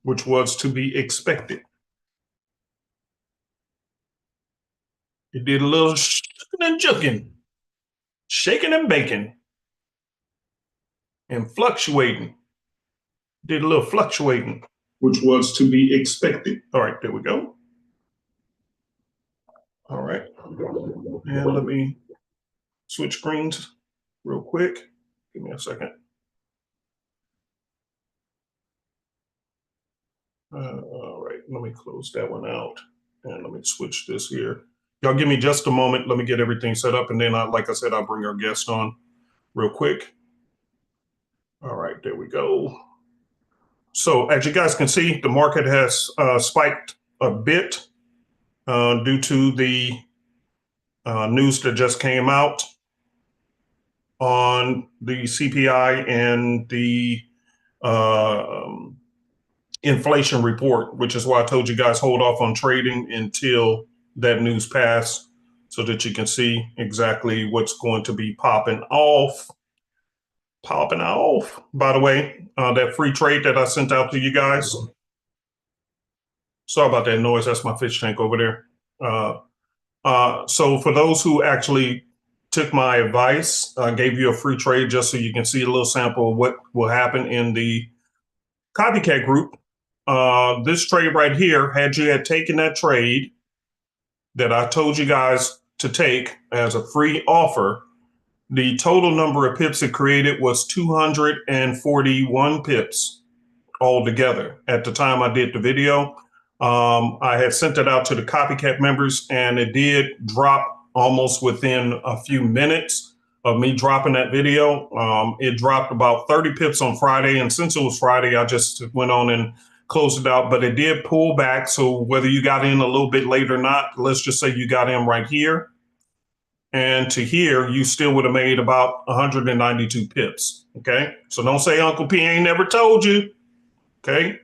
which was to be expected. It did a little shaking and juking, shaking and baking, and fluctuating. Did a little fluctuating, which was to be expected. All right, there we go. All right, and let me switch screens real quick. Give me a second. All right, let me close that one out, and let me switch this here. Y'all give me just a moment. Let me get everything set up, and then, like I said, I'll bring our guest on real quick. All right, there we go. So as you guys can see, the market has spiked a bit due to the news that just came out on the CPI and the inflation report, which is why I told you guys hold off on trading until that news passed so that you can see exactly what's going to be popping off. By the way, that free trade that I sent out to you guys. Sorry about that noise. That's my fish tank over there. So for those who actually took my advice, I gave you a free trade just so you can see a little sample of what will happen in the copycat group. This trade right here, had you had taken that trade that I told you guys to take as a free offer, the total number of pips it created was 241 pips altogether. At the time I did the video, I had sent it out to the copycat members, and it did drop almost within a few minutes of me dropping that video. It dropped about 30 pips on Friday, and since it was Friday, I just went on and closed it out, but it did pull back. So whether you got in a little bit late or not, let's just say you got in right here, and to here, you still would have made about 192 pips, okay? So don't say Uncle P ain't never told you, okay?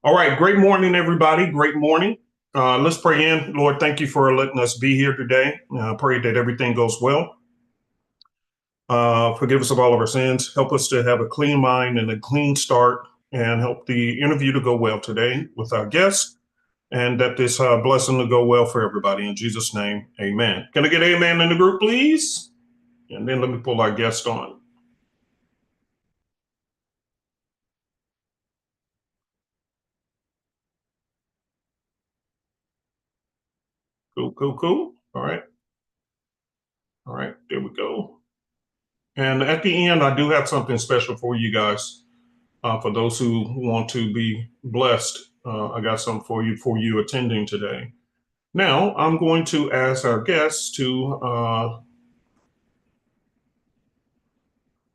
All right, great morning, everybody, great morning. Let's pray in. Lord, thank you for letting us be here today. I pray that everything goes well. Forgive us of all of our sins. Help us to have a clean mind and a clean start, and help the interview to go well today with our guests, and that this blessing to go well for everybody. In Jesus' name, amen. Can I get amen in the group, please? And then let me pull our guest on. Cool. All right, there we go. And at the end, I do have something special for you guys. For those who want to be blessed, I got something for you attending today. Now, I'm going to ask our guests to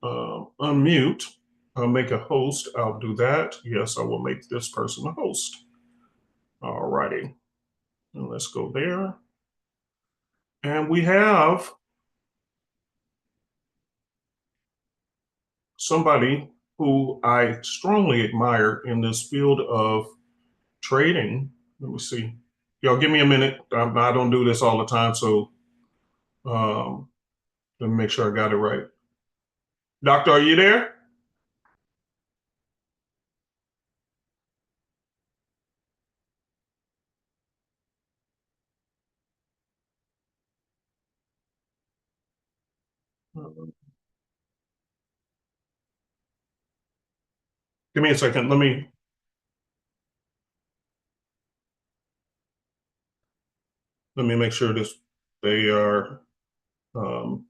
unmute, make a host. I'll do that. Yes, I will make this person a host. All righty. And let's go there. And we have somebody who I strongly admire in this field of trading. Let me see. Y'all give me a minute. I don't do this all the time, so let me make sure I got it right. Doctor, are you there? Give me a second. Let me make sure they are. You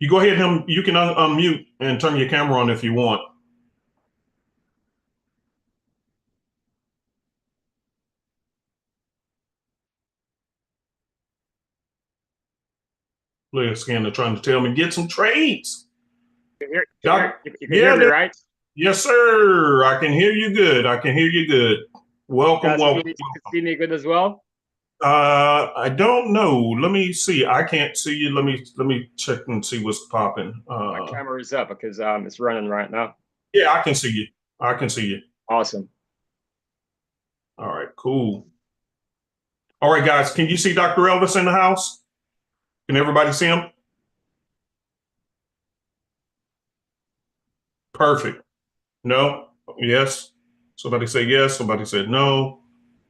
go ahead and you can unmute and turn your camera on if you want. Player scanner trying to tell me get some trades. You can hear me, right? Yes, sir. I can hear you good. Welcome. You can see me good as well. I don't know. Let me see. I can't see you. Let me check and see what's popping. My camera is up because it's running right now. Yeah, I can see you. Awesome. All right, cool. All right, guys, can you see Dr. Elvis in the house? Can everybody see him? Perfect. No. Yes. Somebody said yes. Somebody said no.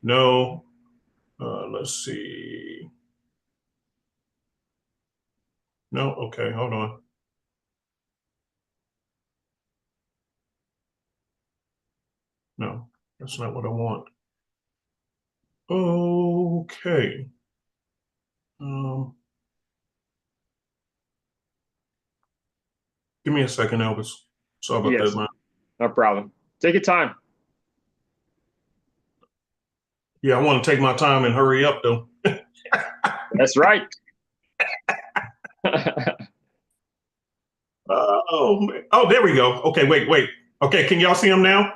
No. Let's see. No. Okay. Hold on. No, that's not what I want. Okay. Um, Give me a second, Elvis. Sorry about that, Yes, man. no problem. Take your time. Yeah, I want to take my time and hurry up, though. That's right. Oh, oh, there we go. Okay, wait. Okay, can y'all see him now?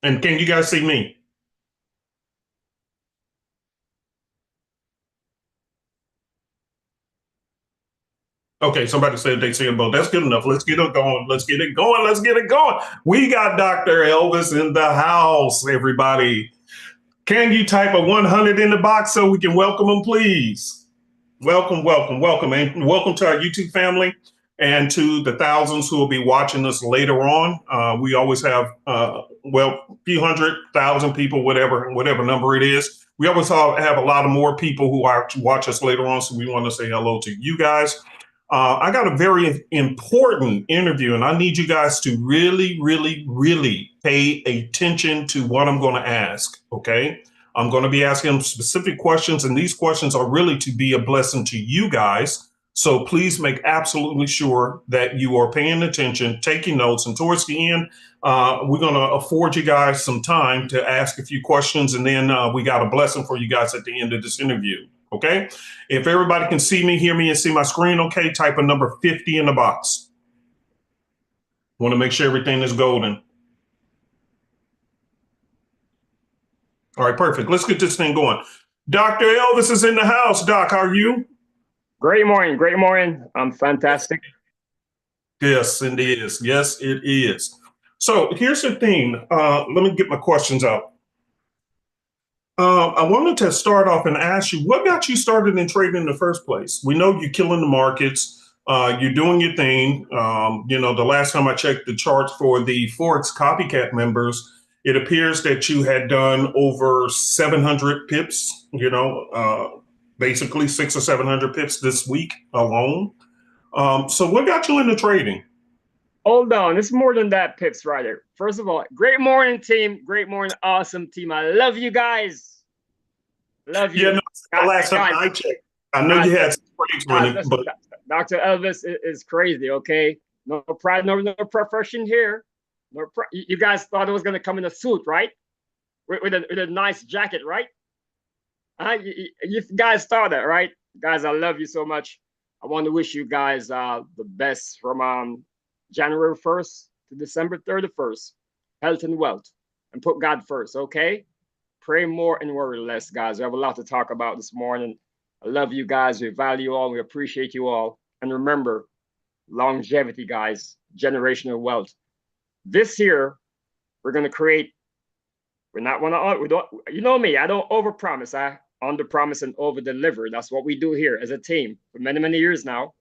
And can you guys see me? Okay, somebody said they see him both. That's good enough. Let's get it going. Let's get it going. Let's get it going. We got Dr. Elvis in the house, everybody. Can you type a 100 in the box so we can welcome him, please? Welcome, and welcome to our YouTube family and to the thousands who will be watching us later on. We always have, well, few 100,000 people, whatever number it is. We always have a lot of more people who watch us later on, so we want to say hello to you guys. I got a very important interview, and I need you guys to really pay attention to what I'm going to ask, okay? I'm going to be asking specific questions, and these questions are really to be a blessing to you guys. So please make absolutely sure that you are paying attention, taking notes, and towards the end, we're going to afford you guys some time to ask a few questions, and then we got a blessing for you guys at the end of this interview. Okay. If everybody can see me, hear me, and see my screen, okay, type a number 50 in the box. Want to make sure everything is golden. All right, perfect. Let's get this thing going. Dr. Elvis is in the house. Doc, how are you? Great morning. Great morning. I'm fantastic. Yes, it is. Yes, it is. So here's the thing. Let me get my questions out. I wanted to start off and ask you, what got you started in trading in the first place? We know you're killing the markets. You're doing your thing. The last time I checked the charts for the Forex copycat members, it appears that you had done over 700 pips, basically 600 or 700 pips this week alone. So what got you into trading? Hold on. It's more than that, Pips, right there. First of all, great morning, team. Great morning, awesome team. I love you guys. Love you. Yeah, no, the last time I checked, I know you had some trades running, listen, but Dr. Elvis is crazy, okay? No pride, no profession here. You guys thought it was going to come in a suit, right? With a nice jacket, right? You guys thought that, right? Guys, I love you so much. I want to wish you guys the best from January 1st to December 31st. Health and wealth. And put God first, okay? Pray more and worry less, guys. We have a lot to talk about this morning. I love you guys. We value you all. We appreciate you all. And remember, longevity, guys, generational wealth. This year, we're going to create, we don't, you know me, I don't overpromise. I underpromise and overdeliver. That's what we do here as a team for many years now.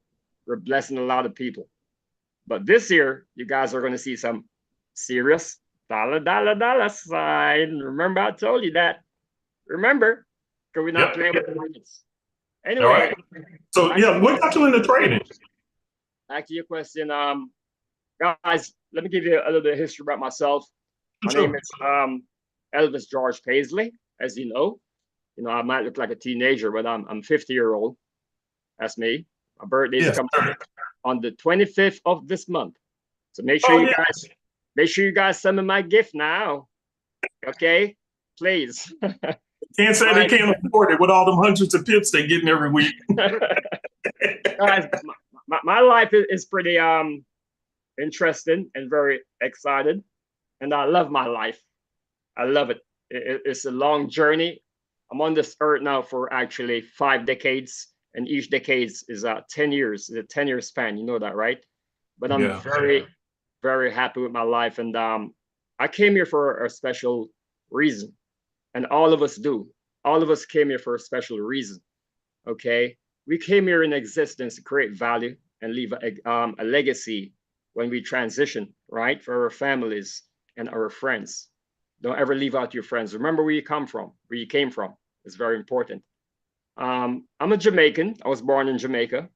We're blessing a lot of people. But this year, you guys are going to see some serious dollar sign. Remember, I told you that. Remember, because we're not playing with the markets. Anyway, all right. So yeah, what got you into trading? Back to your question, guys. Let me give you a little bit of history about myself. My name is Elvis George Paisley, as you know. I might look like a teenager, but I'm 50-year-old. That's me. My birthday is coming on the 25th of this month. So make sure you guys send me my gift now. Okay, please. Can't say they can't afford it with all them hundreds of pips they're getting every week. Guys, my life is pretty interesting and very excited, and I love my life. I love it. It's a long journey. I'm on this earth now for actually 5 decades, and each decade is 10 years. It's a 10-year span. You know that, right? But I'm very happy with my life, and I came here for a special reason, and all of us do. All of us came here for a special reason. Okay, we came here in existence to create value and leave a legacy when we transition, right? For our families and our friends. Don't ever leave out your friends. Remember where you come from, where you came from. It's very important. I'm a Jamaican. I was born in Jamaica.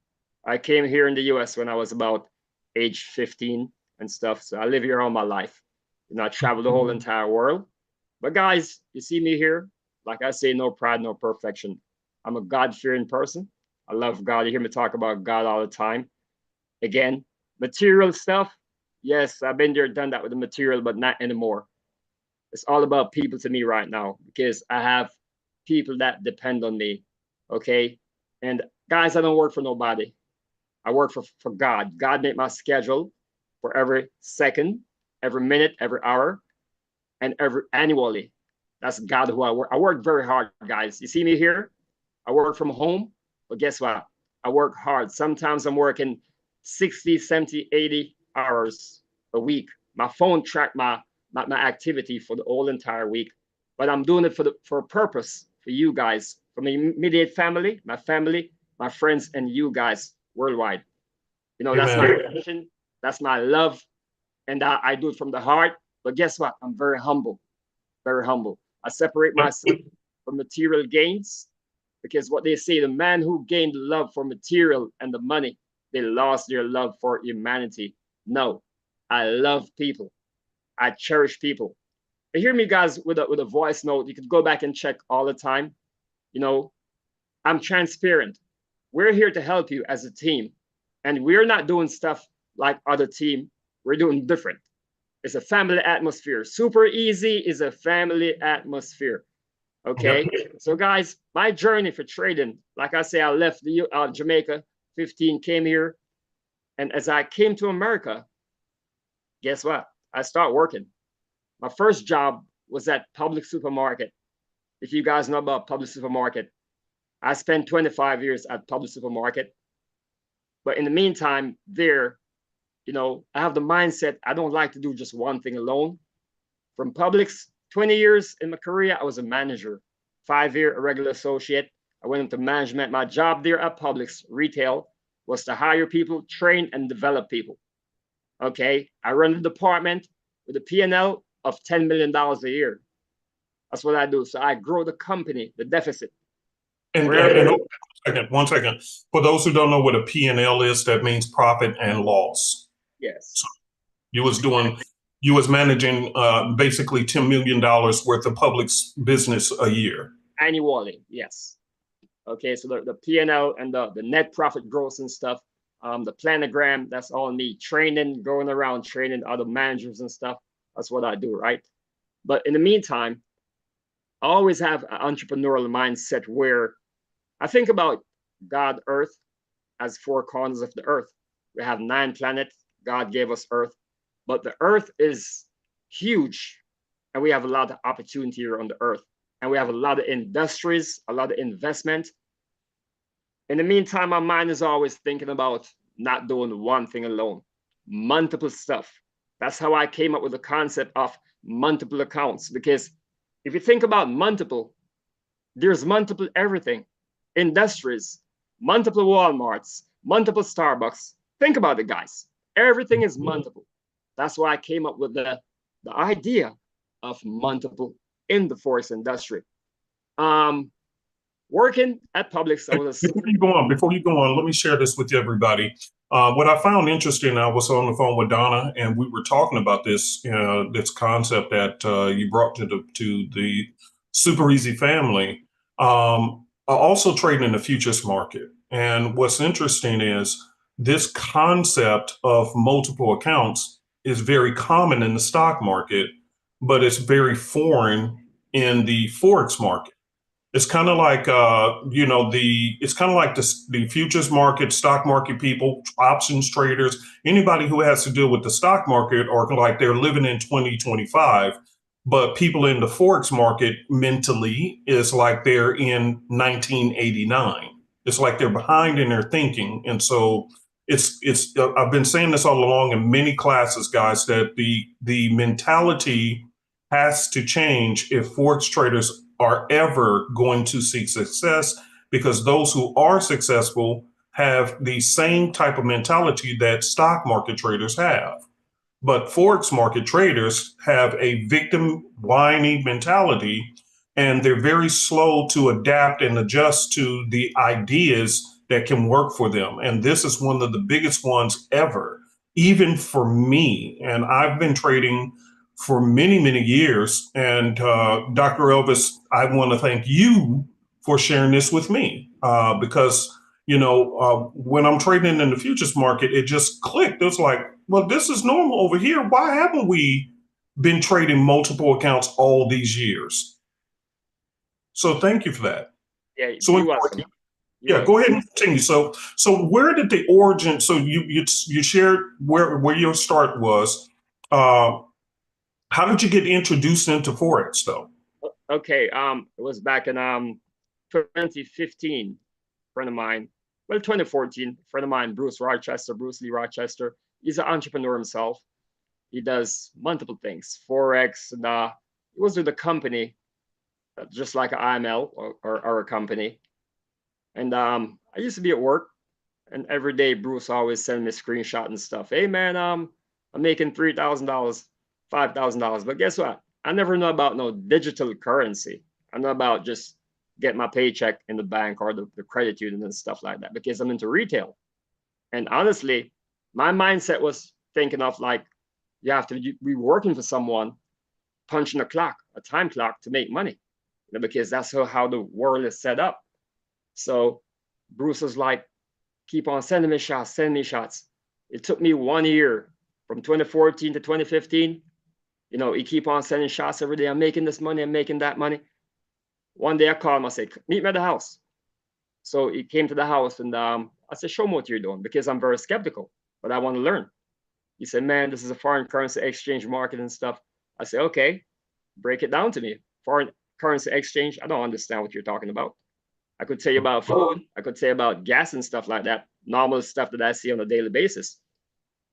I came here in the US when I was about age 15 and stuff. So I live here all my life. You know, I traveled the whole entire world. But guys, you see me here. Like I say, no pride, no perfection. I'm a God-fearing person. I love God. You hear me talk about God all the time. Again, material stuff. Yes, I've been there, done that with the material, but not anymore. It's all about people to me right now because I have people that depend on me. Okay. And guys, I don't work for nobody. I work for God. God made my schedule for every second, every minute, every hour, and every annually. That's God who I work. I work very hard, guys. You see me here? I work from home, but guess what? I work hard. Sometimes I'm working 60, 70, 80 hours a week. My phone track my activity for the whole entire week, but I'm doing it for a purpose for you guys, for my immediate family, my friends, and you guys worldwide. You know, that's my passion, that's my love, and I do it from the heart. But guess what? I'm very humble, very humble. I separate myself from material gains because what they say, the man who gained love for material and the money, they lost their love for humanity. No, I love people. I cherish people. And hear me, guys, with a voice note. You could go back and check all the time. You know, I'm transparent. We're here to help you as a team. And we're not doing stuff like other team. We're doing different. It's a family atmosphere. Super Easy is a family atmosphere. Okay. Yep. So guys, my journey for trading, like I say, I left the Jamaica, 15, came here. And as I came to America, guess what? I start working. My first job was at Public Supermarket. If you guys know about Public Supermarket, I spent 25 years at Public Supermarket. But in the meantime, there, you know, I have the mindset, I don't like to do just one thing alone. From Publix, 20 years in my career, I was a manager, 5-year, a regular associate. I went into management. My job there at Publix, retail, was to hire people, train, and develop people. Okay, I run a department with a P&L of $10 million a year. That's what I do. So I grow the company, the deficit. And one second. For those who don't know what a P&L is, that means profit and loss. Yes. So you was managing basically $10 million worth of public business a year. Annually, yes. Okay, so the P&L and the net profit growth and stuff. The planogram, that's all me. Training, going around training other managers and stuff. That's what I do, right? But in the meantime, I always have an entrepreneurial mindset where I think about God, Earth, as 4 corners of the Earth. We have 9 planets. God gave us Earth. But the Earth is huge. And we have a lot of opportunity here on the Earth. And we have a lot of industries, a lot of investment. In the meantime, my mind is always thinking about not doing one thing alone, multiple stuff. That's how I came up with the concept of multiple accounts. Because if you think about multiple, there's multiple everything. Industries, multiple Walmarts, multiple Starbucks. Think about it, guys. Everything is multiple. That's why I came up with the idea of multiple in the Forex industry. Working at Publix, Before you go on, let me share this with everybody. What I found interesting, I was on the phone with Donna, and we were talking about this this concept that you brought to the Super Easy family. Also trading in the futures market. And what's interesting is this concept of multiple accounts is very common in the stock market, but it's very foreign in the Forex market. It's kind of like, it's kind of like the futures market, stock market people, options traders, anybody who has to deal with the stock market or like they're living in 2025. But people in the Forex market mentally is like they're in 1989. It's like they're behind in their thinking. And so I've been saying this all along in many classes, guys, that the mentality has to change if Forex traders are ever going to seek success, because those who are successful have the same type of mentality that stock market traders have. But Forex market traders have a victim whiny mentality, and they're very slow to adapt and adjust to the ideas that can work for them. And this is one of the biggest ones ever, even for me. And I've been trading for many, many years. And Dr. Elvis, I want to thank you for sharing this with me because, when I'm trading in the futures market, it just clicked. It was like, well, this is normal over here. Why haven't we been trading multiple accounts all these years? So thank you for that. Yeah, So you welcome. yeah, go ahead and continue. So where did the origin? So you shared where your start was. How did you get introduced into Forex though? Okay, it was back in 2015. Friend of mine, well, 2014. Friend of mine, Bruce Lee Rochester. He's an entrepreneur himself. He does multiple things, Forex, and he was with a company, just like an IML or a company. And I used to be at work, and every day Bruce always send me a screenshot and stuff. Hey man, I'm making $3,000, $5,000. But guess what? I never know about no digital currency. I know about just get my paycheck in the bank or the credit union and stuff like that because I'm into retail. And honestly, my mindset was thinking of like, you have to be working for someone, punching a time clock to make money, because that's how the world is set up. So Bruce was like, keep on sending me shots, send me shots. It took me 1 year from 2014 to 2015. He keep on sending shots every day. I'm making this money, I'm making that money. One day I called him, I said, meet me at the house. So he came to the house and I said, show me what you're doing because I'm very skeptical, but I want to learn. He said, man, this is a foreign currency exchange market and stuff. I said, okay, break it down to me. Foreign currency exchange, I don't understand what you're talking about. I could tell you about food. I could tell you about gas and stuff like that. Normal stuff that I see on a daily basis.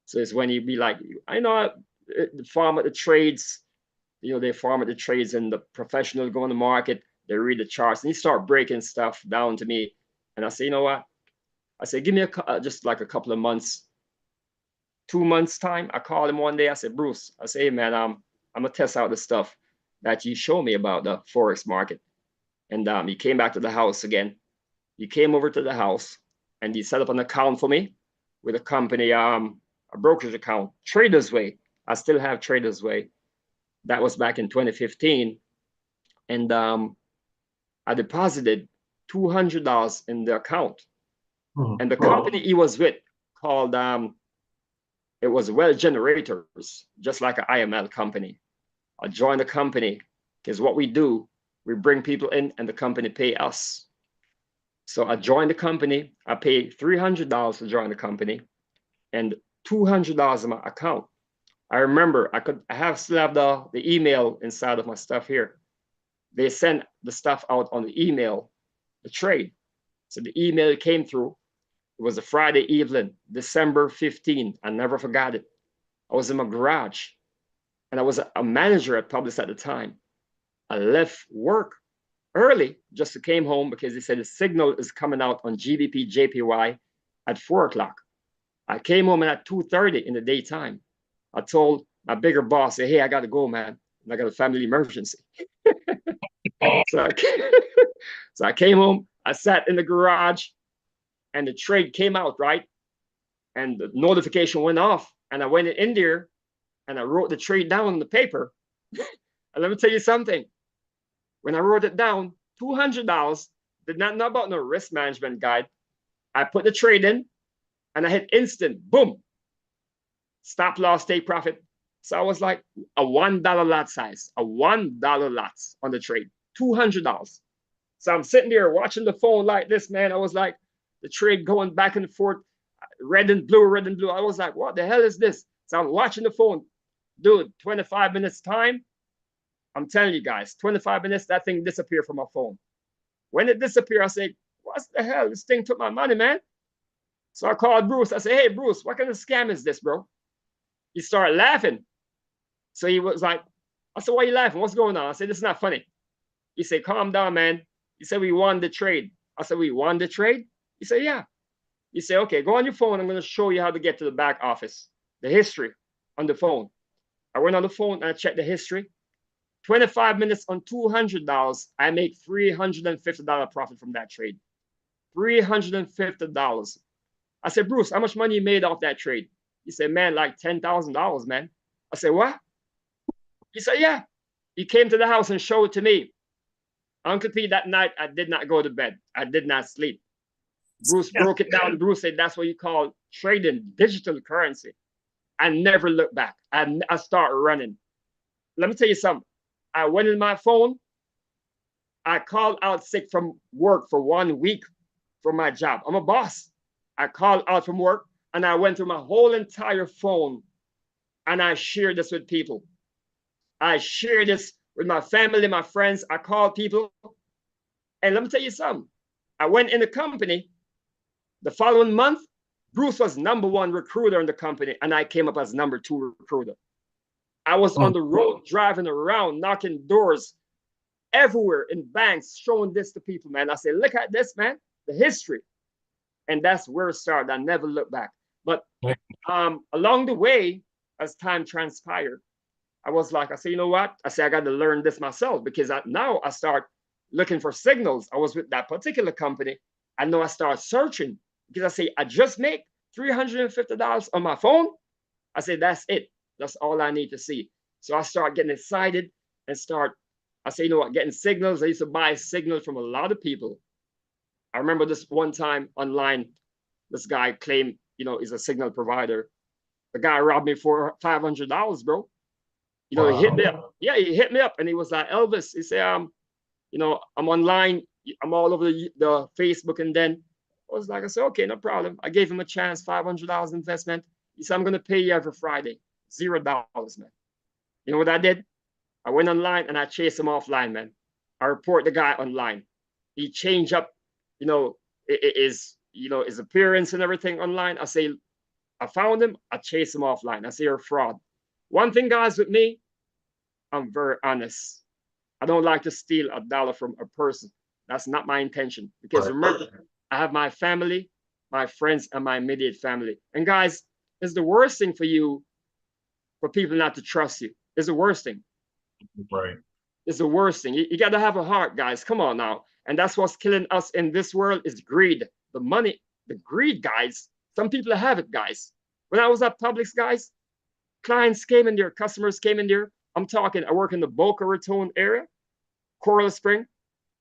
So it's when you be like, I know the farm at the trades, they farm at the trades and the professionals go on the market, they read the charts and you start breaking stuff down to me. And I say, you know what? I say, give me just like a couple of months, 2 months time. I called him one day. I said, Bruce, I say, hey man, I'm gonna test out the stuff that you show me about the Forex market. And he came back to the house again. He came over to the house and he set up an account for me with a company, a brokerage account, Traders Way. I still have Traders Way. That was back in 2015. And I deposited $200 in the account. And the company he was with called, it was Well Generators, just like an IML company. I joined the company because what we do, we bring people in and the company pay us. So I joined the company. I paid $300 to join the company and $200 in my account. I remember I still have the email inside of my stuff here. They sent the stuff out on the email, the trade. So the email came through. It was a Friday evening, December 15. I never forgot it. I was in my garage and I was a manager at Publix at the time. I left work early just to came home because they said the signal is coming out on GBP JPY at 4 o'clock. I came home at 2:30 in the daytime. I told my bigger boss, hey, I got to go, man. I got a family emergency. So I came home. I sat in the garage and the trade came out, right? And the notification went off. And I went in there and I wrote the trade down on the paper. And let me tell you something. When I wrote it down, $200, did not know about no risk management guide. I put the trade in and I hit instant, boom, stop loss, take profit. So I was like a $1 lot size, a $1 lots on the trade, $200. So I'm sitting there watching the phone like this, man. I was like, the trade going back and forth, red and blue, red and blue. I was like, what the hell is this? So I'm watching the phone, dude, 25 minutes time. I'm telling you guys, 25 minutes, that thing disappeared from my phone. When it disappeared, I said, what the hell? This thing took my money, man. So I called Bruce. I said, hey, Bruce, what kind of scam is this, bro? He started laughing. So he was like, I said, why are you laughing? What's going on? I said, this is not funny. He said, calm down, man. He said, we won the trade. I said, we won the trade? He said, yeah. He said, okay, go on your phone. I'm going to show you how to get to the back office, the history on the phone. I went on the phone and I checked the history. 25 minutes on $200, I make $350 profit from that trade. $350. I said, Bruce, how much money you made off that trade? He said, man, like $10,000, man. I said, what? He said, yeah. He came to the house and showed it to me. Uncle P, that night, I did not go to bed. I did not sleep. Bruce broke it down. Bruce said, that's what you call trading digital currency. I never looked back. I started running. Let me tell you something. I went in my phone. I called out sick from work for 1 week from my job. I'm a boss. I called out from work and I went through my whole entire phone and I shared this with people. I shared this with my family, my friends. I called people. And let me tell you something. I went in the company. The following month, Bruce was #1 recruiter in the company, and I came up as #2 recruiter. I was on the road driving around, knocking doors everywhere in banks, showing this to people, man. I said, look at this, man, the history. And that's where it started. I never looked back. But along the way, as time transpired, I was like, I said, you know what? I said, I got to learn this myself because now I start looking for signals. I was with that particular company. I know I start searching because I say, I just make $350 on my phone. I say, that's it. That's all I need to see. So I start getting excited and I say, you know what, getting signals. I used to buy signals from a lot of people. I remember this one time online, this guy claimed, you know, he's a signal provider. The guy robbed me for $500, bro. You know, wow. He hit me up. Yeah, he hit me up and he was like, Elvis, he said, you know, I'm online. I'm all over the Facebook. And then I was like, I said, okay, no problem. I gave him a chance, $500 investment. He said, I'm going to pay you every Friday. $0, man. You know what I did? I went online and I chased him offline, man. I report the guy online. He changed up, you know, his appearance and everything online. I say, I found him. I chased him offline. I say, you're a fraud. One thing, guys, with me, I'm very honest. I don't like to steal $1 from a person. That's not my intention. Because remember, I have my family, my friends, and my immediate family. And guys, it's the worst thing for you, for people not to trust you. It's the worst thing. Right. It's the worst thing. You got to have a heart, guys. Come on now. And that's what's killing us in this world is greed. The money, the greed, guys. Some people have it, guys. When I was at Publix, guys, clients came in there, customers came in there. I'm talking, I work in the Boca Raton area, Coral Spring.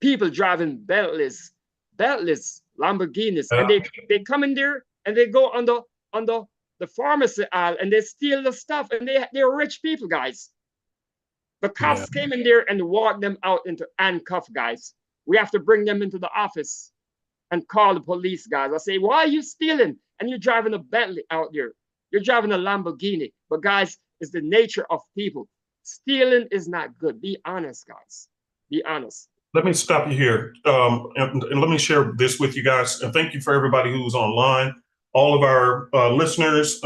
People driving Bentleys, Lamborghinis, and they come in there and they go on the pharmacy aisle and they steal the stuff and they're rich people, guys. The cops came in there and walked them out into handcuff, guys. We have to bring them into the office and call the police, guys. I say, why are you stealing? And you're driving a Bentley out there. You're driving a Lamborghini. But guys, it's the nature of people. Stealing is not good. Be honest, guys. Be honest. Let me stop you here and let me share this with you guys. And thank you for everybody who's online, all of our listeners.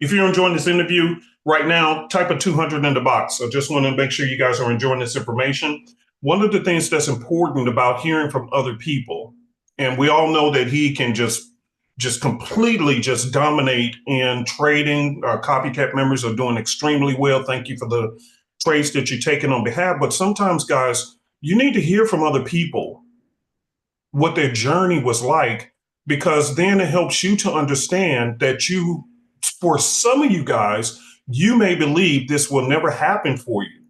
If you're enjoying this interview right now, type a 200 in the box. I just want to make sure you guys are enjoying this information. One of the things that's important about hearing from other people, and we all know that he can just completely just dominate in trading. Our copycat members are doing extremely well. Thank you for the trades that you're taking on behalf. But sometimes, guys, you need to hear from other people what their journey was like, because then it helps you to understand that for some of you guys, you may believe this will never happen for you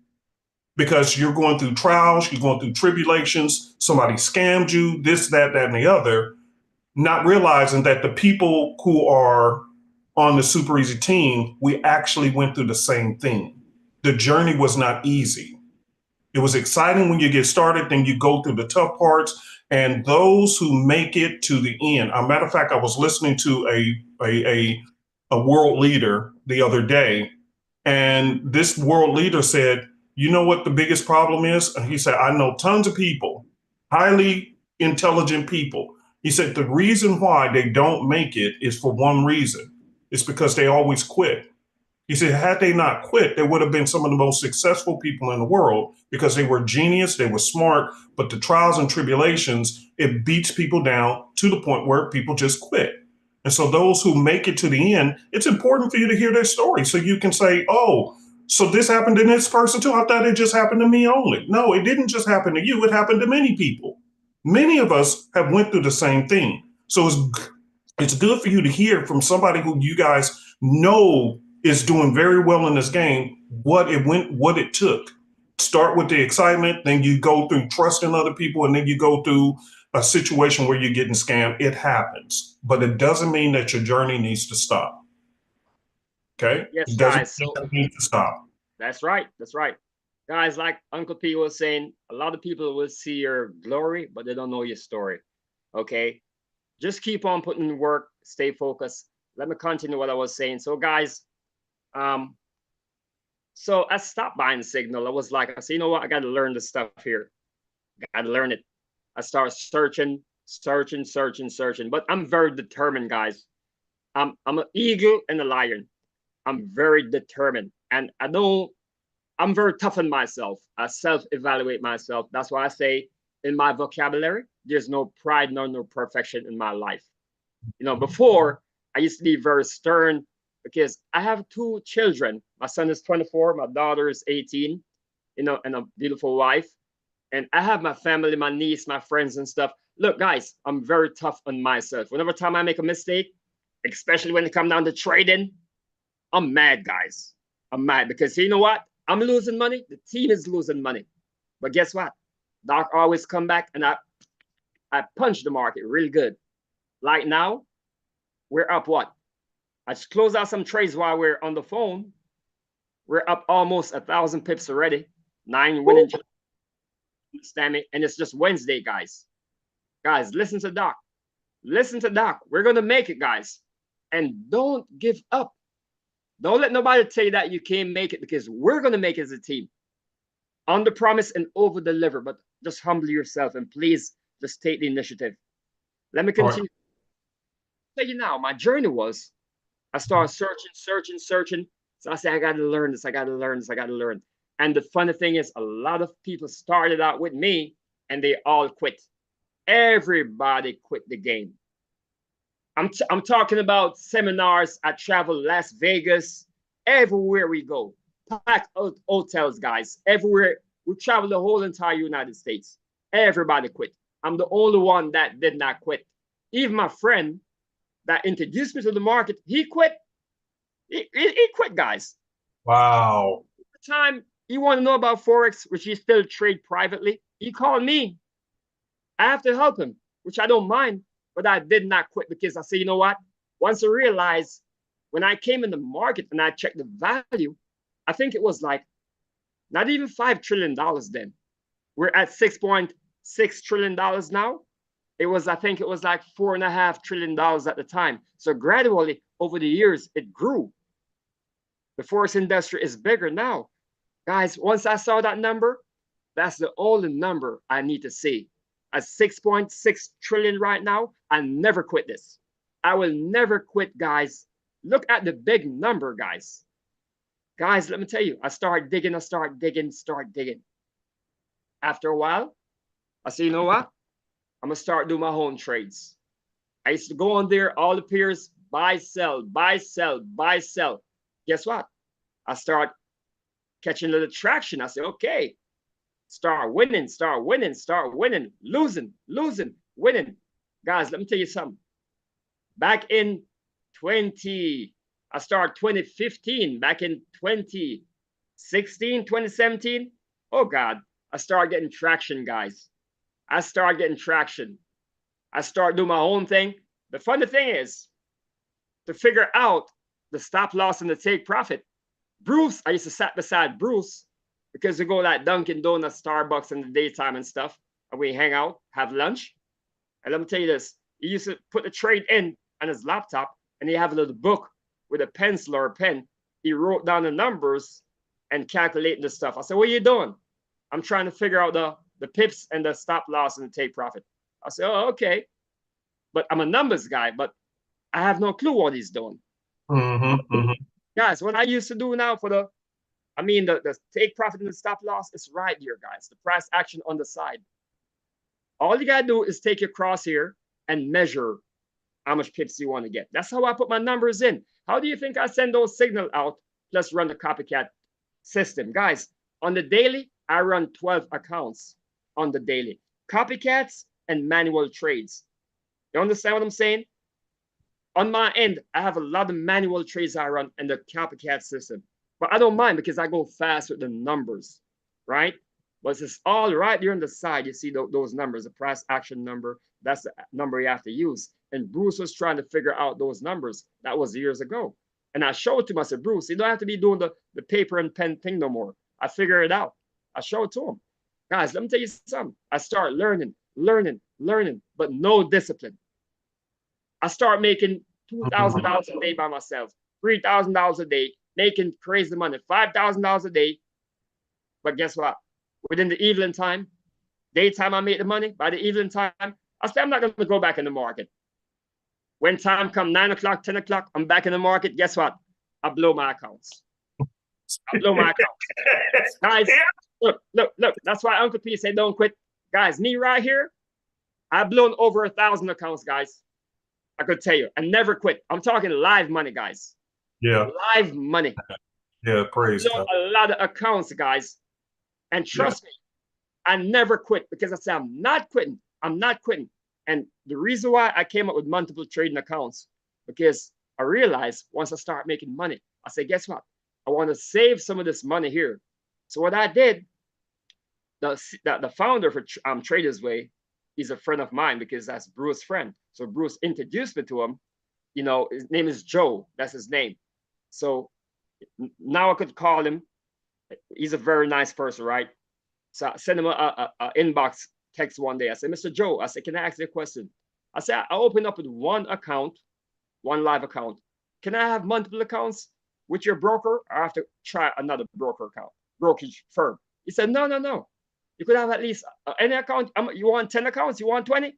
because you're going through trials, you're going through tribulations, somebody scammed you, this, that, and the other, not realizing that the people who are on the Super Easy team, we actually went through the same thing. The journey was not easy. It was exciting when you get started, then you go through the tough parts, and those who make it to the end. As a matter of fact, I was listening to a world leader the other day, and this world leader said, you know what the biggest problem is? And he said, I know tons of people, highly intelligent people. He said, the reason why they don't make it is for one reason. It's because they always quit. He said, had they not quit, they would have been some of the most successful people in the world because they were genius, they were smart, but the trials and tribulations, it beats people down to the point where people just quit. And so those who make it to the end, it's important for you to hear their story so you can say, oh, so this happened to this person too. I thought it just happened to me only. No, it didn't just happen to you. It happened to many people. Many of us have went through the same thing. So it's good for you to hear from somebody who you guys know is doing very well in this game, what it took. Start with the excitement, then you go through trusting other people, and then you go through a situation where you're getting scammed. It happens, but it doesn't mean that your journey needs to stop. Okay? Yes, It doesn't guys. So need to stop. that's right. That's right. Guys, like Uncle P was saying, a lot of people will see your glory, but they don't know your story. Okay? Just keep on putting in work, stay focused. Let me continue what I was saying. So, guys, so I stopped buying Signal. I was like, I said, you know what? I got to learn this stuff here. I got to learn it. I started searching. But I'm very determined, guys. I'm an eagle and a lion. I'm very determined. And I'm very tough on myself. I self-evaluate myself. That's why I say in my vocabulary, there's no pride nor no perfection in my life. You know, before I used to be very stern because I have two children. My son is 24, my daughter is 18, you know, and a beautiful wife. And I have my family, my niece, my friends and stuff. Look, guys, I'm very tough on myself. Whenever time I make a mistake, especially when it comes down to trading, I'm mad, guys. I'm mad because you know what? I'm losing money. The team is losing money. But guess what? Doc always come back and I punch the market really good. Like now, we're up what? I just closed out some trades while we're on the phone. We're up almost 1,000 pips already. 9 winning. Understand me? And it's just Wednesday, guys. Guys, listen to Doc. Listen to Doc. We're going to make it, guys. And don't give up. Don't let nobody tell you that you can't make it because we're going to make it as a team. Under promise and over deliver, but just humble yourself and please just take the initiative. Let me continue. Tell you now, my journey was I started searching. So I said, I got to learn this. I got to learn. And the funny thing is, a lot of people started out with me and they all quit. Everybody quit the game. I'm talking about seminars. I travel Las Vegas, everywhere we go. Packed hotels, guys. Everywhere. We travel the whole entire United States. Everybody quit. I'm the only one that did not quit. Even my friend that introduced me to the market, he quit. He quit, guys. Wow. The time you want to know about Forex, which he still trade privately, he called me. I have to help him, which I don't mind, but I did not quit because I said, you know what? Once I realized when I came in the market and I checked the value, I think it was like not even $5 trillion then. We're at $6.6 trillion now. I think it was like $4.5 trillion at the time. So gradually over the years, it grew. The Forex industry is bigger now. Guys, once I saw that number, that's the only number I need to see. At 6.6 trillion right now, I never quit this. I will never quit, guys. Look at the big number, guys. Guys, let me tell you, I start digging. After a while, I said, you know what? I'm going to start doing my own trades. I used to go on there, all the peers, buy, sell. Guess what? I start catching a little traction. I said, okay, start winning, losing, winning. Guys, let me tell you something. Back in I started 2015, back in 2016, 2017. Oh God, I started getting traction, guys. I started doing my own thing. The funny thing is, to figure out the stop loss and the take profit, Bruce, I used to sit beside Bruce because we go like Dunkin' Donuts, Starbucks in the daytime and stuff, and we hang out, have lunch. And let me tell you this, he used to put the trade in on his laptop and he have a little book with a pencil or a pen. He wrote down the numbers and calculating the stuff. I said, what are you doing? I'm trying to figure out the pips and the stop loss and the take profit. I said, oh, okay. But I'm a numbers guy, but I have no clue what he's doing. Mm-hmm, mm-hmm. Guys, what I used to do now for the take profit and the stop loss is right here, guys. The price action on the side. All you gotta do is take your cross here and measure how much pips you want to get. That's how I put my numbers in. How do you think I send those signals out? Plus run the copycat system. Guys, on the daily, I run 12 accounts on the daily. Copycats and manual trades. You understand what I'm saying? On my end, I have a lot of manual trades I run in the copycat system. But I don't mind because I go fast with the numbers, right? But it's all right there on the side. You see those numbers, the price action number. That's the number you have to use. And Bruce was trying to figure out those numbers. That was years ago. And I showed to him, I said, Bruce, you don't have to be doing the paper and pen thing no more. I figured it out. I showed to him. Guys, let me tell you something. I start learning, but no discipline. I start making $2,000 a day by myself, $3,000 a day, making crazy money, $5,000 a day. But guess what? Within the evening time, daytime I make the money. By the evening time, I say I'm not going to go back in the market. When time comes 9 o'clock, 10 o'clock, I'm back in the market. Guess what? I blow my accounts. I blow my accounts. Guys, look. That's why Uncle P said don't quit. Guys, me right here, I've blown over 1,000 accounts, guys. I could tell you, I never quit. I'm talking live money, guys. Yeah. Live money. Yeah, praise God. A lot of accounts, guys. And trust me, I never quit because I said I'm not quitting. I'm not quitting. And the reason why I came up with multiple trading accounts, because I realized once I start making money, I said, guess what? I want to save some of this money here. So what I did, the founder for Traders Way, he's a friend of mine because that's Bruce's friend. So Bruce introduced me to him. You know, his name is Joe. That's his name. So now I could call him. He's a very nice person, right? So I sent him a inbox text one day. I said, Mr. Joe, I said, can I ask you a question? I said, I opened up with one account, one live account. Can I have multiple accounts with your broker, or I have to try another brokerage firm? He said, no. You could have at least any account. You want 10 accounts? You want 20?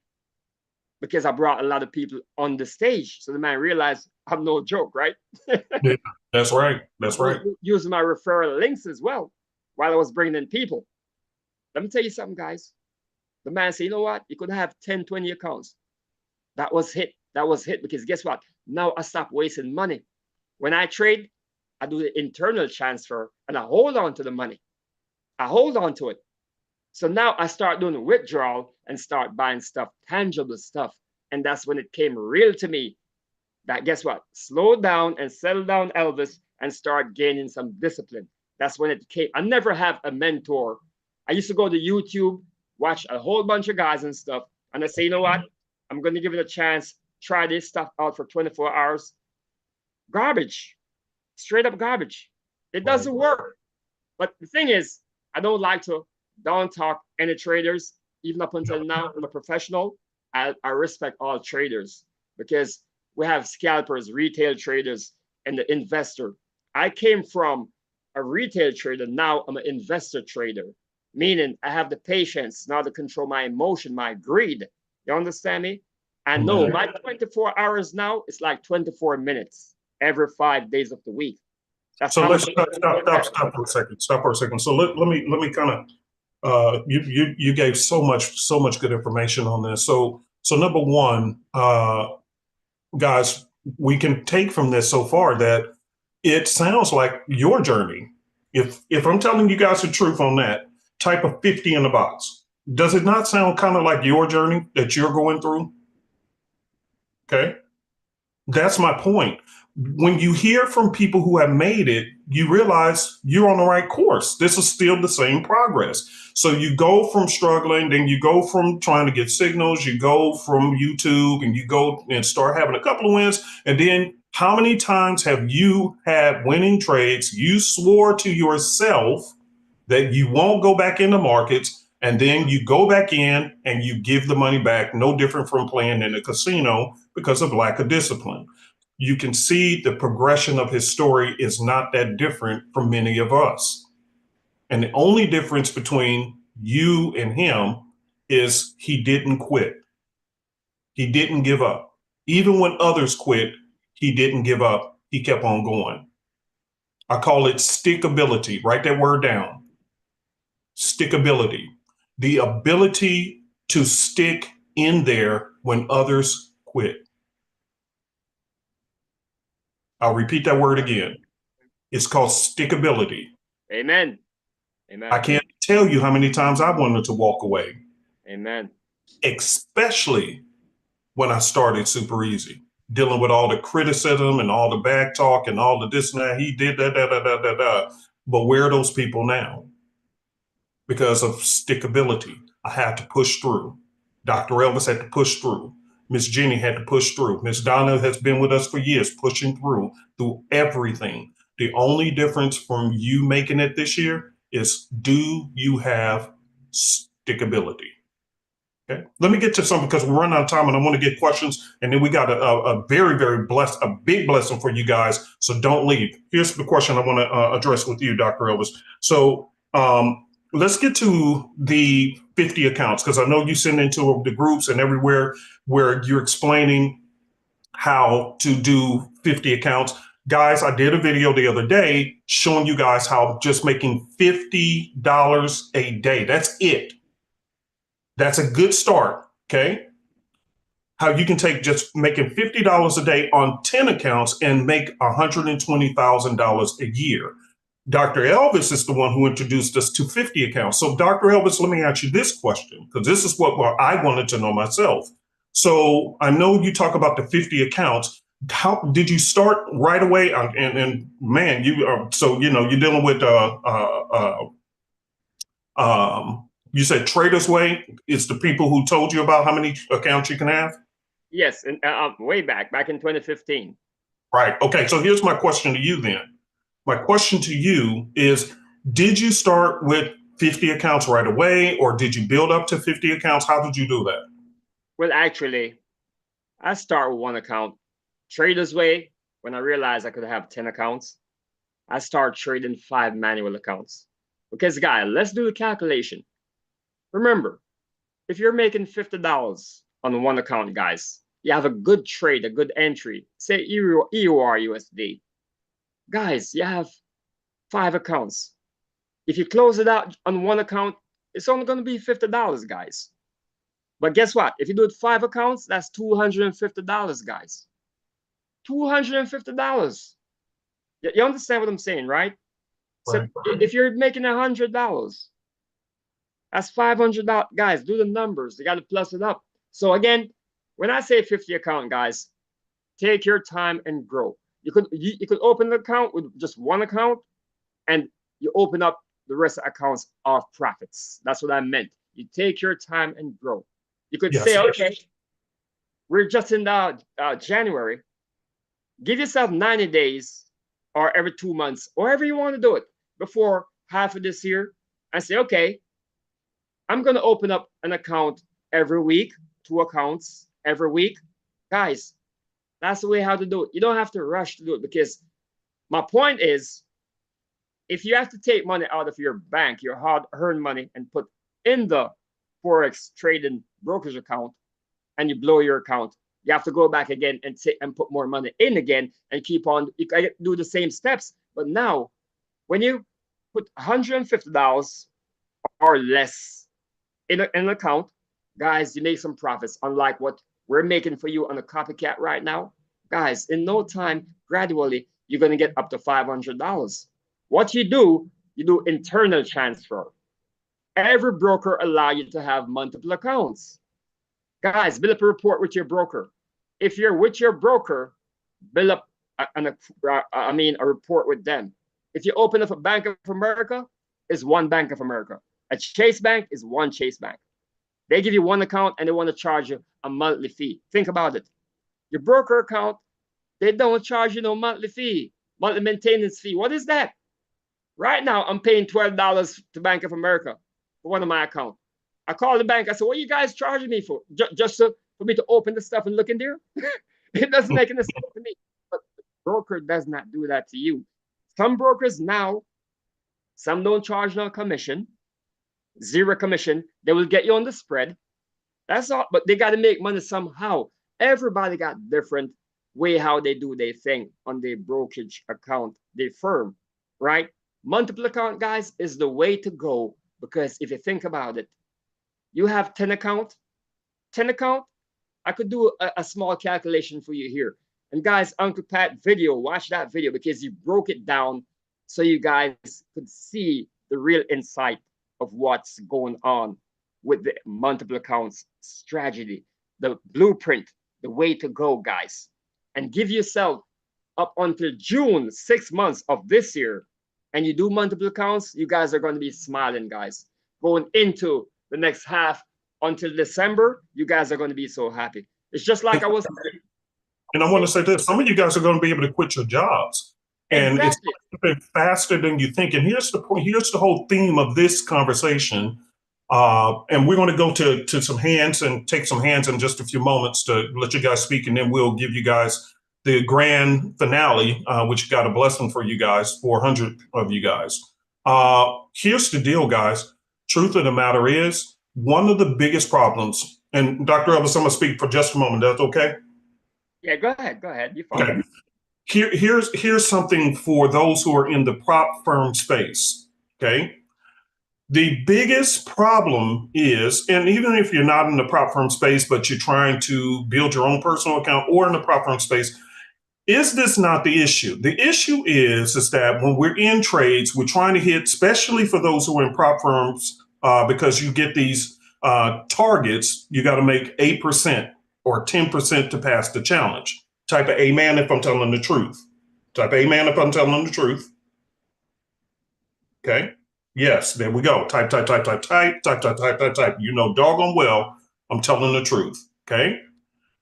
Because I brought a lot of people on the stage. So the man realized I'm no joke, right? Yeah, that's right. That's right. Using my referral links as well while I was bringing in people. Let me tell you something, guys. The man said, you know what? You could have 10, 20 accounts. That was hit. That was hit because guess what? Now I stop wasting money. When I trade, I do the internal transfer and I hold on to the money. I hold on to it. So now I start doing a withdrawal and start buying stuff, tangible stuff. And that's when it came real to me that guess what? Slow down and settle down, Elvis, and start gaining some discipline. That's when it came. I never have a mentor. I used to go to YouTube, watch a whole bunch of guys and stuff. And I say, you know what? I'm going to give it a chance. Try this stuff out for 24 hours. Garbage. Straight up garbage. It doesn't work. But the thing is, I don't like to don't talk any traders. Even up until now, I'm a professional. I respect all traders because we have scalpers, retail traders, and the investor. I came from a retail trader. Now I'm an investor trader, meaning I have the patience now to control my emotion, my greed. You understand me? I know my 24 hours now is like 24 minutes every 5 days of the week. That's so let's stop for a second. Stop for a second. So let me kind of you gave so much good information on this. So number one, guys, we can take from this so far that it sounds like your journey. If I'm telling you guys the truth on that, type of 50 in the box. Does it not sound kind of like your journey that you're going through? Okay. That's my point. When you hear from people who have made it, you realize you're on the right course. This is still the same progress. So you go from struggling, then you go from trying to get signals, you go from YouTube and you go and start having a couple of wins. And then how many times have you had winning trades? You swore to yourself that you won't go back into markets, and then you go back in and you give the money back, no different from playing in a casino because of lack of discipline. You can see the progression of his story is not that different from many of us. And the only difference between you and him is he didn't quit. He didn't give up. Even when others quit, he didn't give up. He kept on going. I call it stickability. Write that word down. Stickability. The ability to stick in there when others quit. I'll repeat that word again. It's called stickability. Amen. I Amen. can't tell you how many times I wanted to walk away, Amen. especially when I started Super Easy, dealing with all the criticism and all the back talk and all the this and that. He did that, da, da, da, da, da. But where are those people now? Because of stickability, I had to push through. Dr. Elvis had to push through. Miss Jenny had to push through. Miss Donna has been with us for years, pushing through everything. The only difference from you making it this year is, do you have stickability? Okay. Let me get to something because we're running out of time and I want to get questions. And then we got a very, very blessed, a big blessing for you guys. So don't leave. Here's the question I want to address with you, Dr. Elvis. So let's get to the 50 accounts because I know you send into the groups and everywhere where you're explaining how to do 50 accounts. Guys, I did a video the other day showing you guys how just making $50 a day, that's it. That's a good start, okay? How you can take just making $50 a day on 10 accounts and make $120,000 a year. Dr. Elvis is the one who introduced us to 50 accounts. So Dr. Elvis, let me ask you this question, because this is what I wanted to know myself. So I know you talk about the 50 accounts. How did you start right away? And man, so you know you're dealing with you said Traders Way. It's the people who told you about how many accounts you can have. Yes, and way back in 2015. Right. Okay. So here's my question to you then. My question to you is, did you start with 50 accounts right away, or did you build up to 50 accounts? How did you do that? Well, actually, I start with one account. Traders Way, when I realized I could have 10 accounts, I start trading 5 manual accounts. Because, guys, let's do the calculation. Remember, if you're making $50 on one account, guys, you have a good trade, a good entry, say EUR USD. Guys, you have 5 accounts. If you close it out on one account, it's only going to be $50, guys. But guess what? If you do it 5 accounts, that's $250, guys. $250. You understand what I'm saying, right? So Right. if you're making $100, that's $500. Guys, do the numbers. You got to plus it up. So again, when I say 50 account, guys, take your time and grow. You could open an account with just one account, and you open up the rest of the accounts of profits. That's what I meant. You take your time and grow. You could say, okay, we're just in January. Give yourself 90 days or every 2 months, or however you want to do it, before half of this year, and say, okay, I'm going to open up an account every week, 2 accounts every week. Guys, that's the way how to do it. You don't have to rush to do it, because my point is, if you have to take money out of your bank, your hard-earned money, and put in the Forex trading brokerage account, and you blow your account, you have to go back again and put more money in again and keep on. You can do the same steps. But now, when you put $150 or less in an account, guys, you make some profits, unlike what we're making for you on a copycat right now. Guys, in no time, gradually, you're going to get up to $500. What you do internal transfer. Every broker allow you to have multiple accounts. Guys, build up a report with your broker. If you're with your broker, build up a report with them. If you open up a Bank of America, it's one Bank of America. A Chase Bank is one Chase Bank. They give you one account and they want to charge you a monthly fee. Think about it. Your broker account, they don't charge you no monthly fee, monthly maintenance fee. What is that? Right now, I'm paying $12 to Bank of America for one of my accounts. I called the bank. I said, what are you guys charging me for? Just for me to open the stuff and look in there? It doesn't make any sense to me. But the broker does not do that to you. Some brokers now, some don't charge no commission, 0 commission. They will get you on the spread. That's all. But they got to make money somehow. Everybody got different way how they do their thing on their brokerage account, their firm. right? Multiple account, guys, is the way to go, because if you think about it, you have 10 account, 10 account. I could do a small calculation for you here. And guys, Uncle Pat video, watch that video because he broke it down so you guys could see the real insight of what's going on with the multiple accounts strategy, the blueprint, the way to go, guys. And give yourself up until June, 6 months of this year, and you do multiple accounts, you guys are going to be smiling, guys. Going into the next half until December, you guys are going to be so happy. It's just like I was. And I want to say this: some of you guys are going to be able to quit your jobs, and Exactly. it's faster than you think. And here's the point: here's the whole theme of this conversation. And we're going to go to some hands and take some hands in just a few moments to let you guys speak, and then we'll give you guys the grand finale, which got a blessing for you guys, 400 of you guys. Here's the deal, guys. Truth of the matter is, one of the biggest problems, and Dr. Elvis, I'm going to speak for just a moment. That's okay? Yeah, go ahead. Go ahead. You're fine. Okay. Here's something for those who are in the prop firm space. Okay. The biggest problem is, and even if you're not in the prop firm space, but you're trying to build your own personal account or in the prop firm space, is this not the issue? The issue is that when we're in trades, we're trying to hit, especially for those who are in prop firms, because you get these targets, you got to make 8% or 10% to pass the challenge. Type of amen if I'm telling the truth. Type amen if I'm telling the truth. Okay. Yes, there we go. Type. You know doggone well I'm telling the truth. Okay.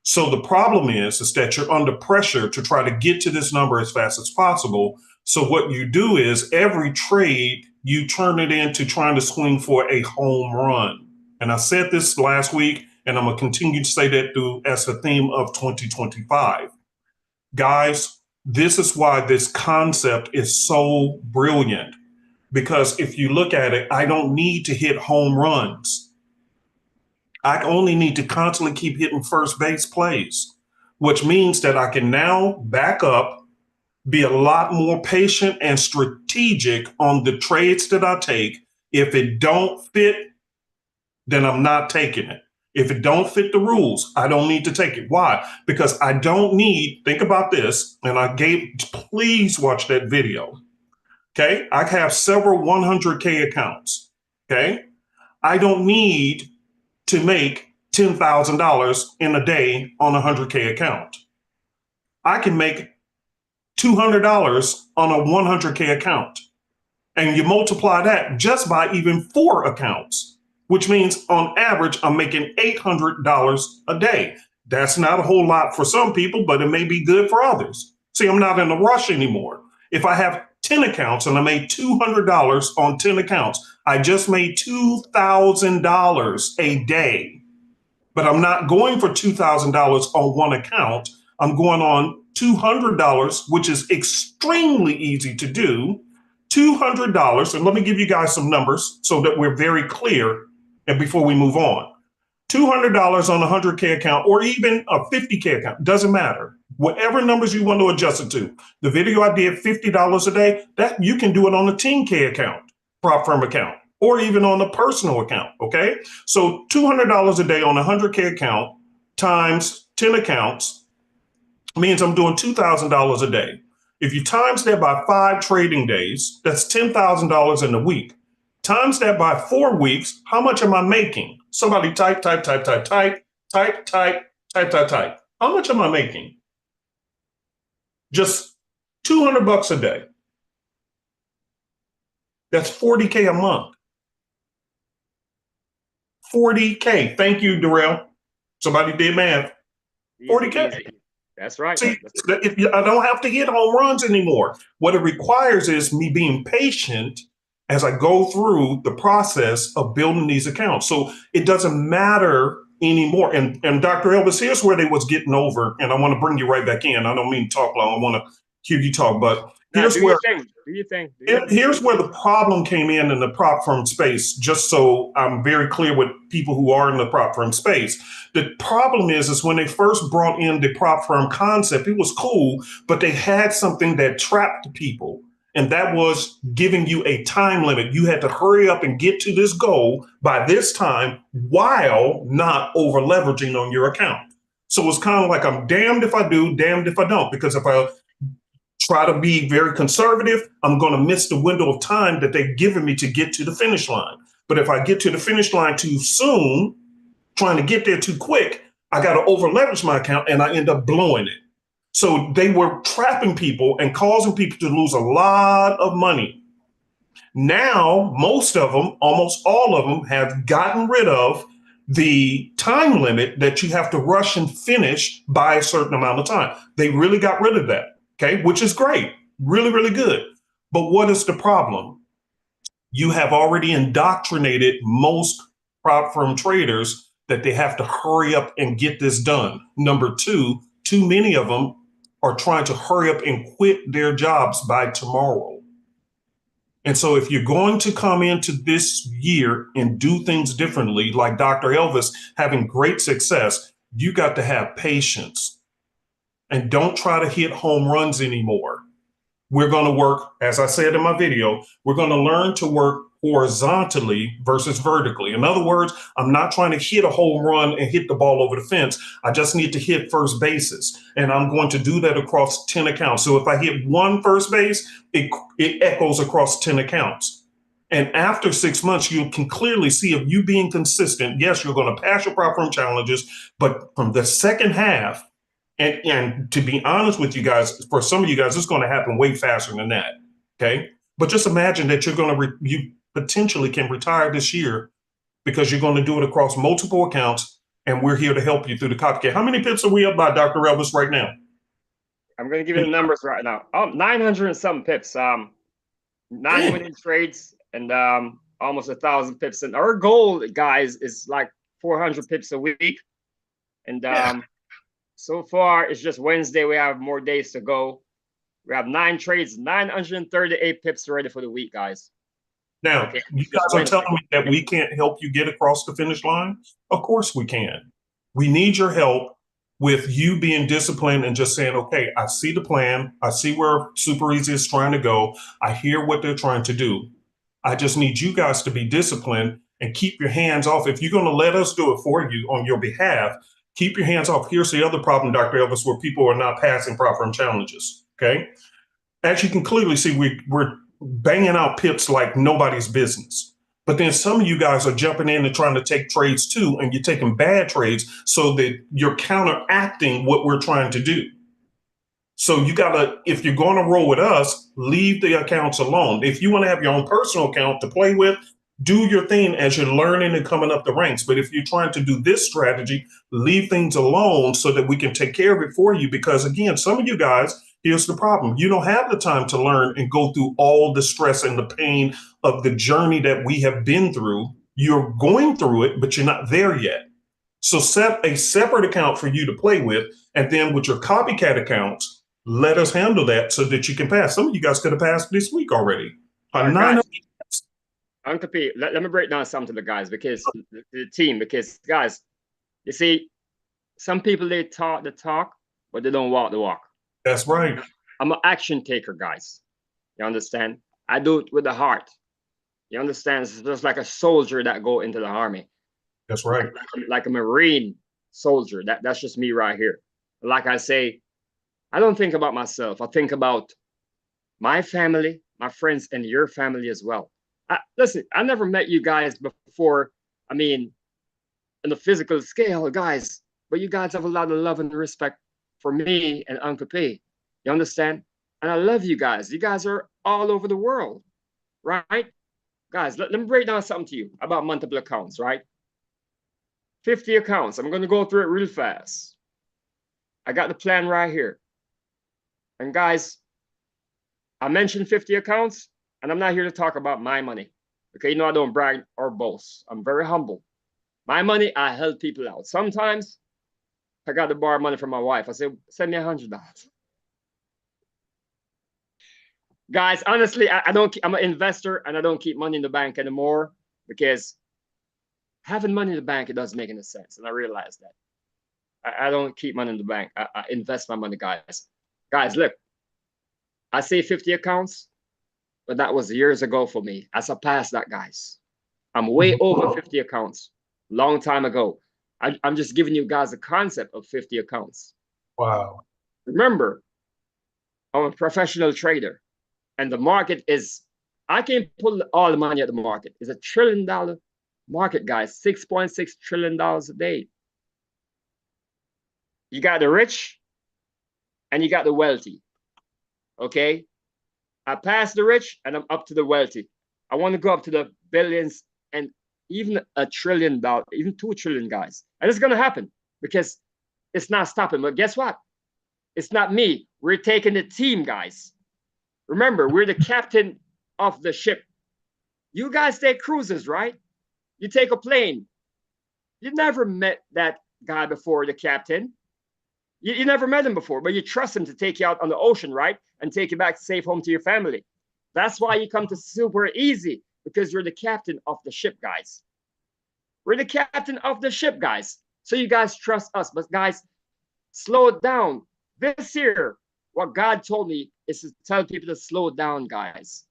So the problem is that you're under pressure to try to get to this number as fast as possible. So what you do is every trade, you turn it into trying to swing for a home run. And I said this last week, and I'm going to continue to say that through as the theme of 2025. Guys, this is why this concept is so brilliant. Because if you look at it, I don't need to hit home runs. I only need to constantly keep hitting first base plays, which means that I can now back up, be a lot more patient and strategic on the trades that I take. If it don't fit, then I'm not taking it. If it don't fit the rules, I don't need to take it. Why? Because I don't need, think about this, and please watch that video. Okay, I have several 100K accounts. Okay, I don't need to make $10,000 in a day on a 100K account. I can make $200 on a 100K account. And you multiply that just by even 4 accounts, which means on average, I'm making $800 a day. That's not a whole lot for some people, but it may be good for others. See, I'm not in a rush anymore. If I have 10 accounts and I made $200 on 10 accounts, I just made $2,000 a day. But I'm not going for $2,000 on one account. I'm going on $200, which is extremely easy to do. $200, and let me give you guys some numbers so that we're very clear and before we move on. $200 on a 100K account or even a 50K account, doesn't matter. Whatever numbers you want to adjust it to. The video I did, $50 a day, that you can do it on a 10K account, prop firm account, or even on a personal account, okay? So $200 a day on a 100K account times 10 accounts means I'm doing $2,000 a day. If you times that by 5 trading days, that's $10,000 in a week. Times that by 4 weeks, how much am I making? Somebody type. How much am I making? Just $200 a day. That's $40K a month. $40K. Thank you, Darrell. Somebody did math. $40K. That's right. See, I don't have to hit home runs anymore. What it requires is me being patient as I go through the process of building these accounts. So it doesn't matter anymore. And Dr. Elvis, here's where they was getting over, and I want to bring you right back in. I don't mean to talk long. I want to hear you talk, but here's where here's where the problem came in the prop firm space, just so I'm very clear with people who are in the prop firm space. The problem is when they first brought in the prop firm concept, it was cool, but they had something that trapped people. And that was giving you a time limit. You had to hurry up and get to this goal by this time while not over leveraging on your account. So it's kind of like I'm damned if I do, damned if I don't, because if I try to be very conservative, I'm going to miss the window of time that they've given me to get to the finish line. But if I get to the finish line too soon, trying to get there too quick, I got to over leverage my account and I end up blowing it. So they were trapping people and causing people to lose a lot of money. Now, most of them, almost all of them, have gotten rid of the time limit that you have to rush and finish by a certain amount of time. They really got rid of that, okay, which is great, really, really good. But what is the problem? You have already indoctrinated most prop firm traders that they have to hurry up and get this done. Number two, too many of them are trying to hurry up and quit their jobs by tomorrow. And so if you're going to come into this year and do things differently, like Dr. Elvis having great success, you got to have patience and don't try to hit home runs anymore. We're going to work, as I said in my video, we're going to learn to work horizontally versus vertically. In other words, I'm not trying to hit a home run and hit the ball over the fence. I just need to hit first bases. And I'm going to do that across 10 accounts. So if I hit one first base, it echoes across 10 accounts. And after 6 months, you can clearly see if you being consistent, yes, you're going to pass your prop firm challenges, but from the second half, and to be honest with you guys, for some of you guys, it's going to happen way faster than that. Okay. But just imagine that you're going to, you potentially can retire this year because you're going to do it across multiple accounts. And we're here to help you through the copycat. How many pips are we up by, Dr. Elvis, right now? I'm going to give you the numbers right now. 900 and some pips. 9 winning trades and almost 1,000 pips. And our goal, guys, is like 400 pips a week. And so far, it's just Wednesday. We have more days to go. We have 9 trades, 938 pips ready for the week, guys. Now, okay. You guys are telling me that we can't help you get across the finish line? Of course we can. We need your help with you being disciplined and just saying, okay, I see the plan. I see where Super Easy is trying to go. I hear what they're trying to do. I just need you guys to be disciplined and keep your hands off. If you're going to let us do it for you on your behalf, keep your hands off. Here's the other problem, Dr. Elvis, where people are not passing prop firm challenges, okay? As you can clearly see, we're banging out pips like nobody's business. But then some of you guys are jumping in and trying to take trades too, and you're taking bad trades so that you're counteracting what we're trying to do. So you gotta, if you're going to roll with us, leave the accounts alone. If you want to have your own personal account to play with, do your thing as you're learning and coming up the ranks. But if you're trying to do this strategy, leave things alone so that we can take care of it for you. Because again, some of you guys, here's the problem. You don't have the time to learn and go through all the stress and the pain of the journey that we have been through. You're going through it, but you're not there yet. So set a separate account for you to play with. And then with your copycat accounts, let us handle that so that you can pass. Some of you guys could have passed this week already. Uncle P, let me break down something to the guys, because the team, because guys, you see, some people, they talk the talk, but they don't walk the walk. That's right. I'm an action taker, guys. You understand? I do it with the heart. You understand? It's just like a soldier that go into the army. That's right. Like a Marine soldier. That's just me right here. Like I say, I don't think about myself. I think about my family, my friends, and your family as well. Listen, I never met you guys before. I mean, in the physical scale, guys, but you guys have a lot of love and respect for me and Uncle P. You understand? And I love you guys. You guys are all over the world, right? Guys, let me break down something to you about multiple accounts, right? 50 accounts. I'm going to go through it real fast. I got the plan right here. And guys, I mentioned 50 accounts. And I'm not here to talk about my money. Okay, you know I don't brag or boast. I'm very humble. My money, I help people out. Sometimes I got to borrow money from my wife. I say, send me $100. Guys, honestly, I'm an investor and I don't keep money in the bank anymore, because having money in the bank, it doesn't make any sense. And I realize that. I don't keep money in the bank. I invest my money, guys. Guys, look, I say 50 accounts. but that was years ago for me. I surpassed that, guys. I'm way over 50 accounts, long time ago. I'm just giving you guys a concept of 50 accounts. Wow. Remember, I'm a professional trader, and the market is, I can pull all the money at the market. It's $1 trillion market, guys, $6.6 trillion a day. You got the rich and you got the wealthy. Okay? I passed the rich and I'm up to the wealthy. I want to go up to the billions and even $1 trillion, even $2 trillion, guys. And it's going to happen because it's not stopping. But guess what? It's not me. We're taking the team, guys. Remember, we're the captain of the ship. You guys take cruises, right? You take a plane. You never met that guy before, the captain. You never met him before, but you trust him to take you out on the ocean, right? And take you back safe home to your family. That's why you come to Super Easy, because you're the captain of the ship, guys. We're the captain of the ship, guys. So you guys trust us. But guys, slow it down. This year, what God told me is to tell people to slow down, guys.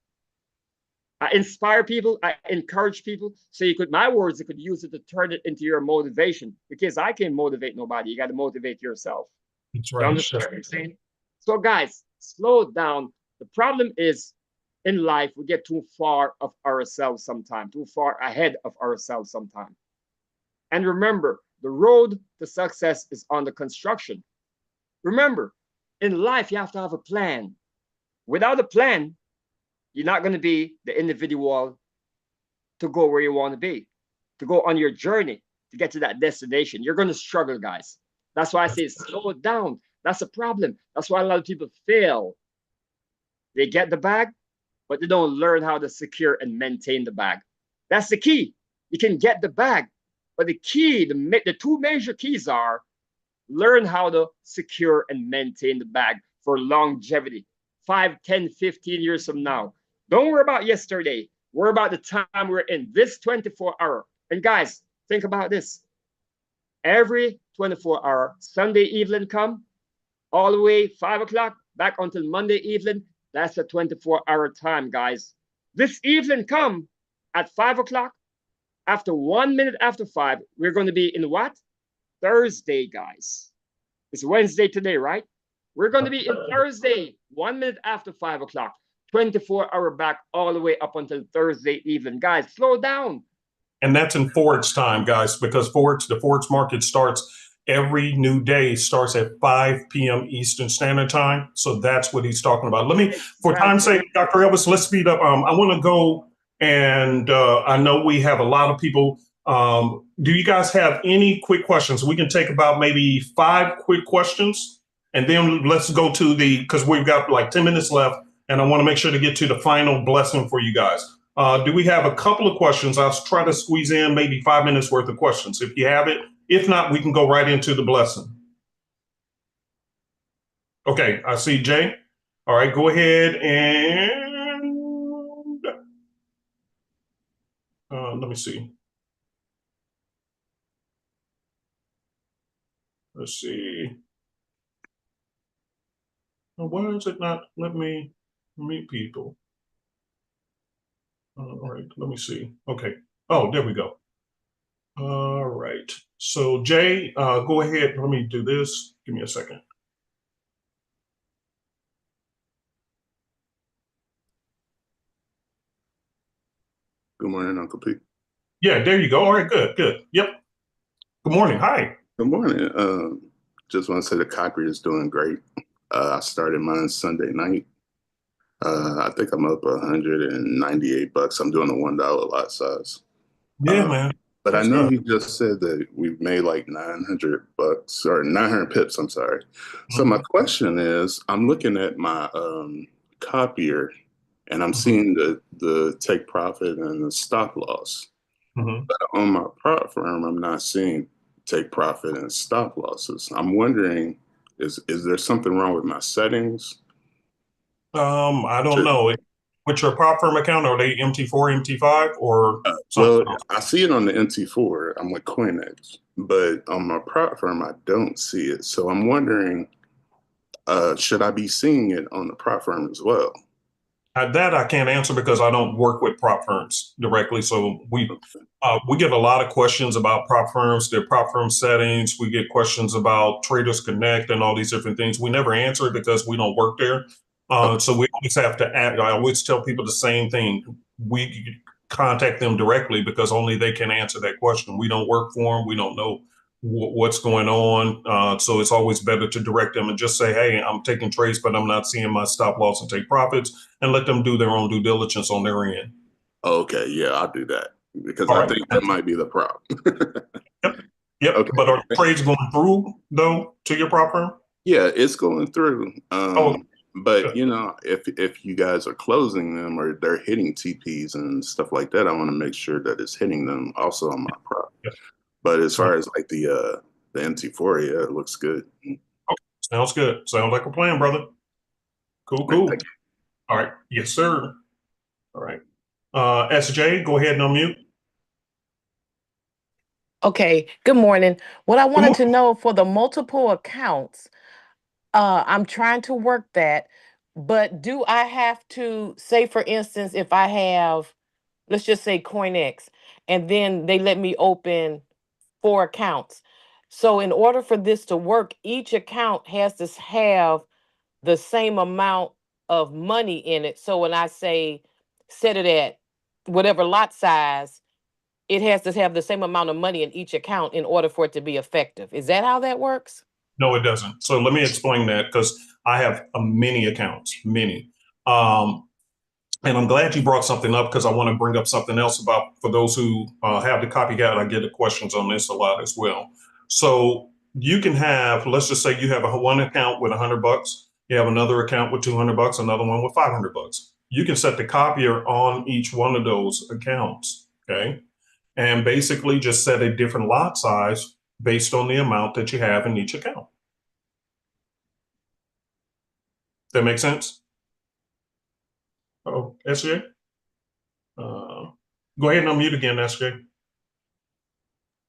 I inspire people, I encourage people. So you could, my words, you could use it to turn it into your motivation. Because I can't motivate nobody. You got to motivate yourself. That's You right. understand what I'm saying? So guys, slow down. The problem is in life, we get too far of ourselves sometimes, too far ahead of ourselves sometimes. And remember, the road to success is on the construction. Remember, in life, you have to have a plan. Without a plan, you're not going to be the individual to go where you want to be, to go on your journey, to get to that destination. You're going to struggle, guys. That's why I say slow it down. That's a problem. That's why a lot of people fail. They get the bag, but they don't learn how to secure and maintain the bag. That's the key. You can get the bag, but the key, the two major keys are learn how to secure and maintain the bag for longevity, 5, 10, 15 years from now. Don't worry about yesterday. Worry about the time we're in, this 24-hour. And guys, think about this. Every 24-hour, Sunday evening come, all the way 5 o'clock, back until Monday evening. That's a 24-hour time, guys. This evening come at 5 o'clock. After 1 minute after 5, we're going to be in what? Thursday, guys. It's Wednesday today, right? We're going to be in Thursday, 1 minute after 5 o'clock. 24-hour back all the way up until Thursday evening. Guys, slow down. And that's in Forex time, guys, because the Forex market starts every new day, starts at 5 p.m. Eastern Standard Time. So that's what he's talking about. Let me, for time's sake, Dr. Elvis, let's speed up. I want to go, and I know we have a lot of people. Do you guys have any quick questions? We can take about maybe 5 quick questions, and then let's go to because we've got like 10 minutes left, and I want to make sure to get to the final blessing for you guys. Do we have a couple of questions? I'll try to squeeze in maybe 5 minutes worth of questions if you have it. If not, we can go right into the blessing. Okay, I see Jay. All right, go ahead and let me see. Let's see. Why is it not let me meet people? All right, let me see. Okay. Oh, there we go. All right. So Jay, go ahead. Let me do this. Give me a second. Good morning, Uncle P. Yeah, there you go. All right, good, good. Yep. Good morning. Hi. Good morning. Just want to say the copy is doing great. I started mine Sunday night. I think I'm up $198. I'm doing a $1 lot size. Yeah, man. But That's I know good. he just said that we've made like $900 or 900 pips. I'm sorry. So my question is, I'm looking at my copier, and I'm seeing the take profit and the stop loss. But on my prop firm, I'm not seeing take profit and stop losses. I'm wondering, is there something wrong with my settings? I don't know. What's your prop firm account? Are they MT4, MT5, or something? Well, I see it on the MT4. I'm with CoinEx, but on my prop firm, I don't see it. So I'm wondering, should I be seeing it on the prop firm as well? That I can't answer because I don't work with prop firms directly. So we get a lot of questions about prop firms, their prop firm settings. We get questions about Traders Connect and all these different things. We never answer it because we don't work there. Okay. So we always have to act. I always tell people the same thing. We contact them directly because only they can answer that question. We don't work for them. We don't know what's going on. So it's always better to direct them and just say, hey, I'm taking trades, but I'm not seeing my stop loss and take profits, and let them do their own due diligence on their end. Okay, yeah, I'll do that because All I right. think that might be the problem. Yep. Yep. Okay. But are trades going through though to your prop firm? Yeah, it's going through. Oh, But good. you know, if you guys are closing them or they're hitting TPs and stuff like that, I want to make sure that it's hitting them also on my prop. Yep. But as far as like the MT4, yeah, it looks good. Okay. Sounds good. Sounds like a plan, brother. Cool, Right, cool. thank you. All right. Yes, sir. All right. SJ, go ahead and unmute. Okay, good morning. What I Good wanted to morning. know for the multiple accounts, I'm trying to work that, but do I have to say, for instance, if I have, let's just say CoinX, and then they let me open 4 accounts. So in order for this to work, each account has to have the same amount of money in it. So when I say set it at whatever lot size, it has to have the same amount of money in each account in order for it to be effective. Is that how that works? No, it doesn't. So let me explain that because I have many accounts, many. Um, And I'm glad you brought something up because I want to bring up something else about for those who have the copycat. I get the questions on this a lot as well. So you can have, let's just say you have one account with $100. You have another account with $200, another one with $500. You can set the copier on each one of those accounts, okay? And basically just set a different lot size based on the amount that you have in each account. That make sense? Oh, SJ? Go ahead and unmute again, SJ.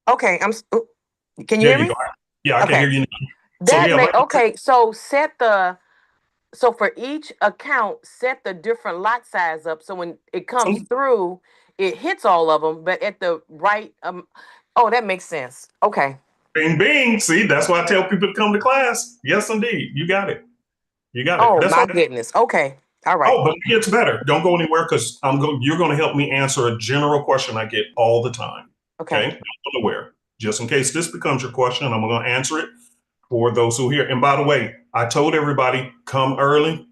Okay, can you There hear you me? go. Yeah, I can hear Okay. you now. So yeah, like Okay, so so for each account, set the different lot size up so when it comes through, it hits all of them, but at the right oh, that makes sense. Okay. bing bing. See, that's why I tell people to come to class. Yes, indeed. You got it. You got it. Oh That's my all. goodness. Okay. All right. Oh, but it gets better. Don't go anywhere because you're going to help me answer a general question I get all the time. Okay. Okay. Don't go anywhere. Just in case this becomes your question, I'm going to answer it for those who are here. And by the way, I told everybody come early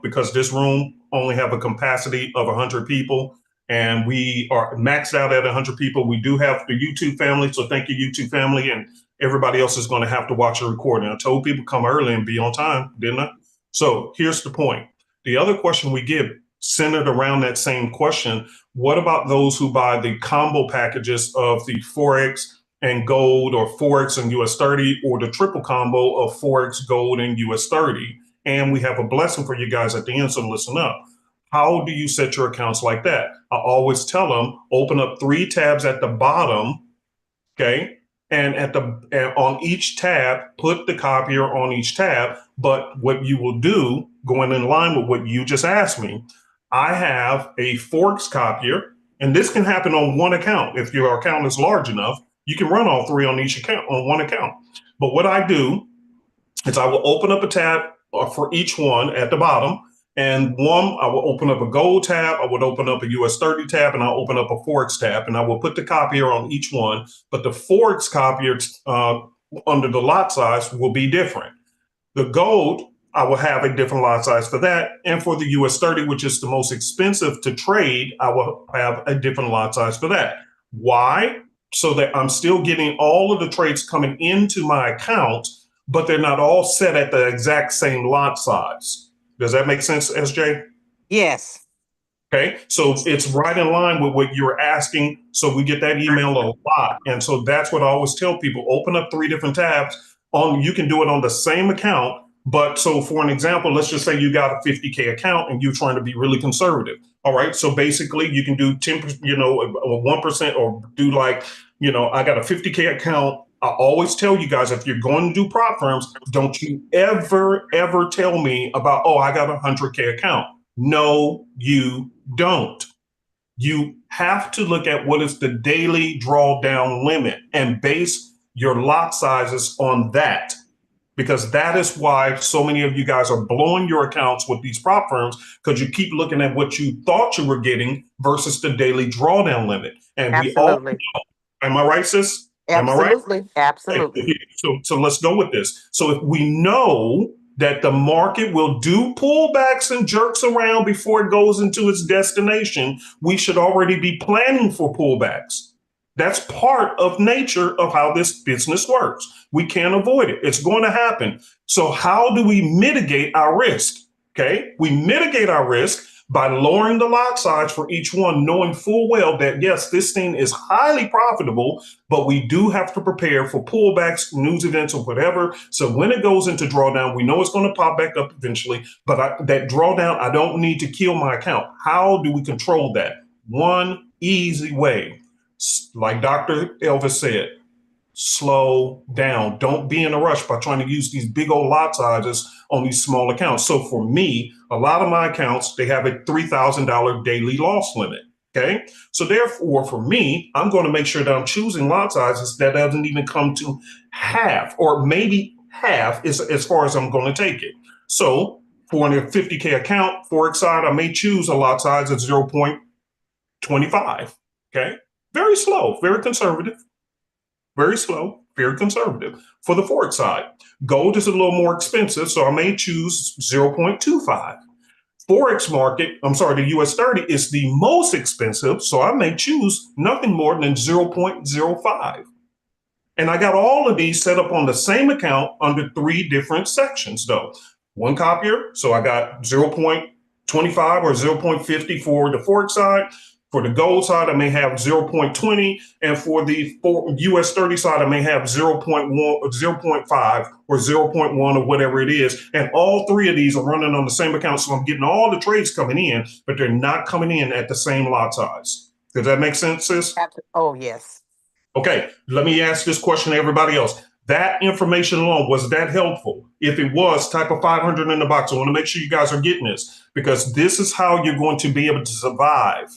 because this room only have a capacity of 100 people, and we are maxed out at 100 people. We do have the YouTube family, so thank you, YouTube family, and everybody else is going to have to watch a recording. I told people come early and be on time, didn't I? So here's the point. The other question we get centered around that same question: what about those who buy the combo packages of the Forex and gold, or Forex and US 30, or the triple combo of Forex, gold, and US 30? And we have a blessing for you guys at the end, so listen up. How do you set your accounts like that? I always tell them, open up 3 tabs at the bottom, okay? And on each tab, put the copier on each tab. But what you will do, going in line with what you just asked me, I have a Forex copier, and this can happen on one account. If your account is large enough, you can run all 3 on each account, on one account. But what I do is I will open up a tab for each one at the bottom. And one, I will open up a gold tab, I would open up a US 30 tab, and I'll open up a Forex tab, and I will put the copier on each one. But the Forex copier under the lot size will be different. The gold, I will have a different lot size for that. And for the US 30, which is the most expensive to trade, I will have a different lot size for that. Why? So that I'm still getting all of the trades coming into my account, but they're not all set at the exact same lot size. Does that make sense, SJ? Yes. Okay, so it's right in line with what you were asking. So we get that email a lot. And so that's what I always tell people, open up 3 different tabs you can do it on the same account. But so for an example, let's just say you got a 50K account and you're trying to be really conservative. All right, so basically you can do 10%, 1%, or do like, I got a 50K account. I always tell you guys, if you're going to do prop firms, don't you ever tell me about, oh, I got a 100K account. No, you don't. You have to look at what is the daily drawdown limit and base your lot sizes on that, because that is why so many of you guys are blowing your accounts with these prop firms, because you keep looking at what you thought you were getting versus the daily drawdown limit. And we all, Absolutely. am I right, sis? Am I right? Absolutely. Absolutely. So let's go with this. So if we know that the market will do pullbacks and jerks around before it goes into its destination, we should already be planning for pullbacks. That's part of nature of how this business works. We can't avoid it. It's going to happen. So how do we mitigate our risk? Okay, we mitigate our risk by lowering the lot size for each one, knowing full well that, yes, this thing is highly profitable, but we do have to prepare for pullbacks, news events, or whatever. So when it goes into drawdown, we know it's going to pop back up eventually, but that drawdown, I don't need to kill my account. How do we control that? One easy way, like Dr. Elvis said, slow down. Don't be in a rush by trying to use these big old lot sizes on these small accounts. So for me, a lot of my accounts, they have a $3,000 daily loss limit. Okay. So therefore, for me, I'm going to make sure that I'm choosing lot sizes that doesn't even come to half, or maybe half is as far as I'm going to take it. So for a 50K account, Forex side, I may choose a lot size of 0.25. Okay. Very slow, very conservative. Very slow, very conservative. For the Forex side, gold is a little more expensive, so I may choose 0.25. Forex market, I'm sorry, the US 30 is the most expensive, so I may choose nothing more than 0.05. And I got all of these set up on the same account under 3 different sections, though. One copier, so I got 0.25 or 0.50 for the Forex side. For the gold side, I may have 0.20, and for the US 30 side, I may have 0.1 or 0.5 or 0.1 or whatever it is. And all 3 of these are running on the same account, so I'm getting all the trades coming in, but they're not coming in at the same lot size. Does that make sense, sis? Oh, yes. Okay, let me ask this question to everybody else. That information alone, was that helpful? If it was, type a 500 in the box. I want to make sure you guys are getting this, because this is how you're going to be able to survive.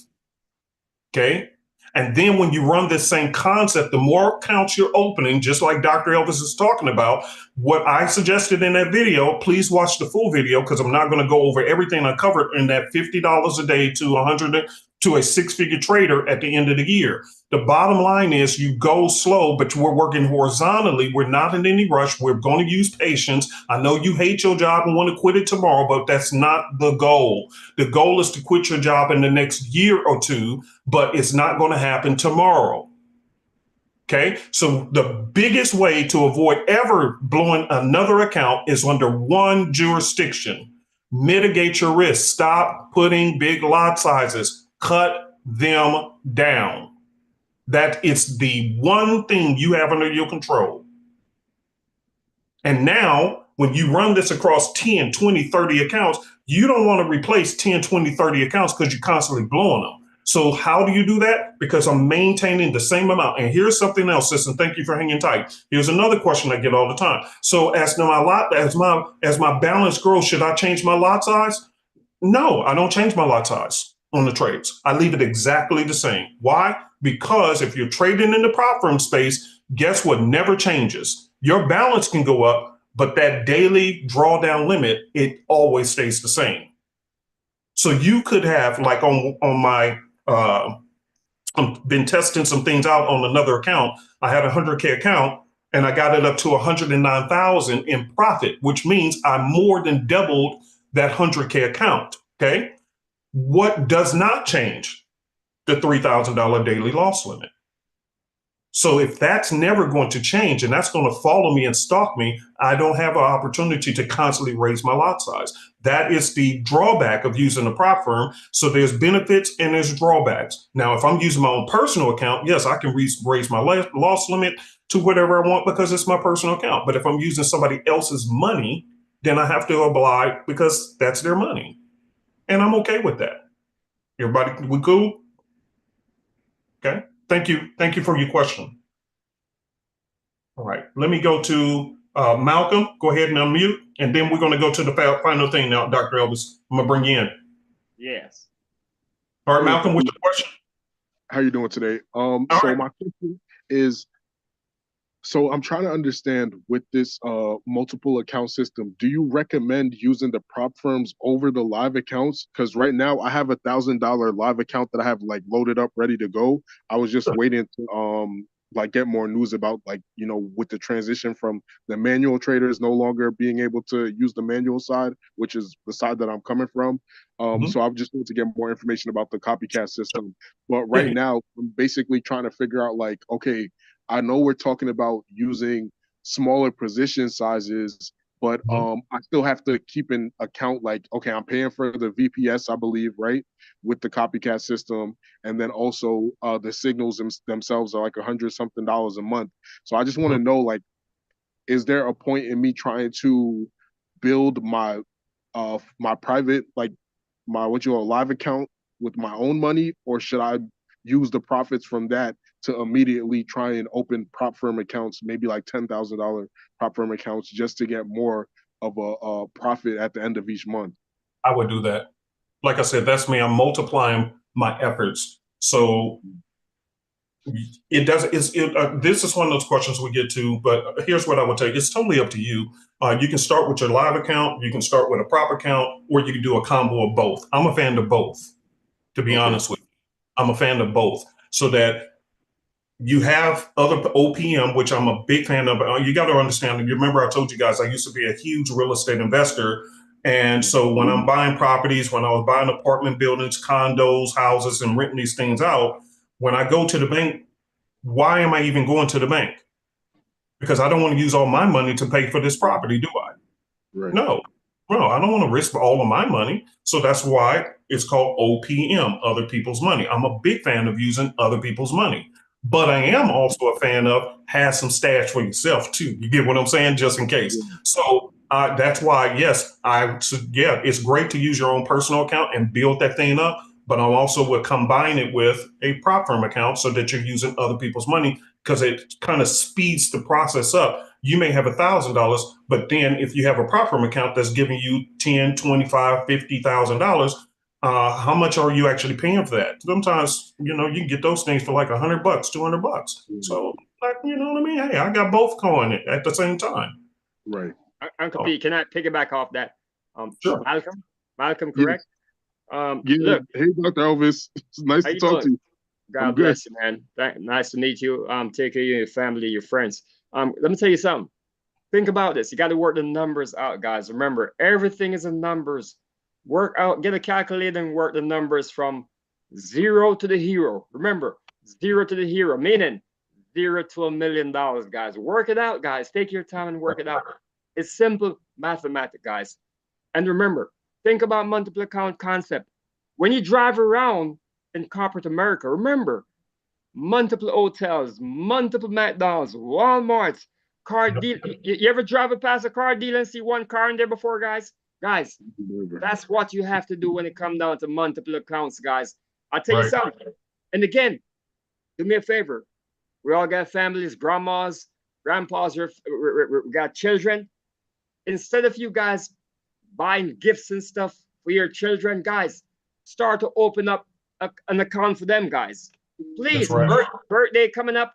Okay. And then when you run this same concept, the more accounts you're opening, just like Dr. Elvis is talking about, what I suggested in that video, please watch the full video, because I'm not going to go over everything I covered in that $50 a day to 100 to a 6-figure trader at the end of the year. The bottom line is you go slow, but we're working horizontally. We're not in any rush. We're going to use patience. I know you hate your job and want to quit it tomorrow, but that's not the goal. The goal is to quit your job in the next year or 2, but it's not going to happen tomorrow. Okay, so the biggest way to avoid ever blowing another account is under one jurisdiction. Mitigate your risk. Stop putting big lot sizes. Cut them down. That is the one thing you have under your control. And now, when you run this across 10, 20, 30 accounts, you don't want to replace 10, 20, 30 accounts because you're constantly blowing them. So how do you do that? Because I'm maintaining the same amount. And here's something else, sis, and thank you for hanging tight. Here's another question I get all the time. So as my balance grows, should I change my lot size? No, I don't change my lot size on the trades. I leave it exactly the same. Why? Because if you're trading in the prop firm space, guess what never changes? Your balance can go up, but that daily drawdown limit, it always stays the same. So you could have, like on my, I've been testing some things out on another account. I had a 100K account and I got it up to 109,000 in profit, which means I more than doubled that 100K account. Okay. What does not change? The $3,000 daily loss limit. So if that's never going to change and that's going to follow me and stalk me, I don't have an opportunity to constantly raise my lot size. That is the drawback of using a prop firm. So there's benefits and there's drawbacks. Now, if I'm using my own personal account, yes, I can raise my loss limit to whatever I want because it's my personal account. But if I'm using somebody else's money, then I have to oblige because that's their money. And I'm okay with that. Everybody, we cool? Okay. Thank you. Thank you for your question. All right. Let me go to Malcolm. Go ahead and unmute. And then we're going to go to the final thing now, Dr. Elvis. I'm going to bring you in. Yes. All right, Malcolm, what's your question? How you doing today? All So right. my question is, so I'm trying to understand with this multiple account system, do you recommend using the prop firms over the live accounts? Because right now I have $1,000 live account that I have like loaded up, ready to go. I was just waiting to like get more news about, like, you know, with the transition from the manual traders no longer being able to use the manual side, which is the side that I'm coming from. So I've just need to get more information about the copycat system. But right now I'm basically trying to figure out, like, okay, I know we're talking about using smaller position sizes, but I still have to keep in account, like, okay, I'm paying for the VPS, I believe, right, with the copycat system, and then also the signals themselves are like $100-something a month. So I just want to know, like, is there a point in me trying to build my my private, like, my live account with my own money, or should I use the profits from that to immediately try and open prop firm accounts, maybe like $10,000 prop firm accounts, just to get more of a profit at the end of each month? I would do that. Like I said, that's me. I'm multiplying my efforts. So it does. This is one of those questions we get to, but here's what I would tell you. It's totally up to you. You can start with your live account. You can start with a prop account, or you can do a combo of both. I'm a fan of both, to be honest with you. I'm a fan of both, so that you have other OPM, which I'm a big fan of. You got to understand. You remember I told you guys I used to be a huge real estate investor. And so when I'm buying properties, when I was buying apartment buildings, condos, houses, and renting these things out, when I go to the bank, why am I even going to the bank? Because I don't want to use all my money to pay for this property, do I? Right. No, I don't want to risk all of my money. So that's why it's called OPM, other people's money. I'm a big fan of using other people's money. But I am also a fan of have some stash for yourself too. You get what I'm saying? Just in case. So that's why, yes, it's great to use your own personal account and build that thing up. But I also would combine it with a prop firm account so that you're using other people's money, because it kind of speeds the process up. You may have $1,000, but then if you have a prop firm account that's giving you $10, $25, $50,000, how much are you actually paying for that? Sometimes, you can get those things for like $100, $200. So, like, you know what I mean? Hey, I got both going at the same time. Right. Uncle P, can I piggyback off that? Sure. Malcolm, correct? Look, hey, Dr. Elvis, it's nice to talk to you. God bless you, man. Nice to meet you. Take care of you, your family, your friends. Let me tell you something. Think about this. You got to work the numbers out, guys. Remember, everything is in numbers. Work out, get a calculator and work the numbers from 0 to the hero. Remember, 0 to the hero, meaning 0 to $1 million, guys. Work it out, guys. Take your time and work it out. It's simple mathematics, guys. And remember, think about multiple account concept. When you drive around in corporate America, remember, multiple hotels, multiple McDonald's, Walmarts, car deal. You ever drive past a car dealer and see one car in there before, guys? Guys, that's what you have to do when it comes down to multiple accounts, guys. I'll tell you something. And again, do me a favor. We all got families, grandmas, grandpas, we got children. Instead of you guys buying gifts and stuff for your children, guys, start to open up an account for them, guys. Please, birthday coming up,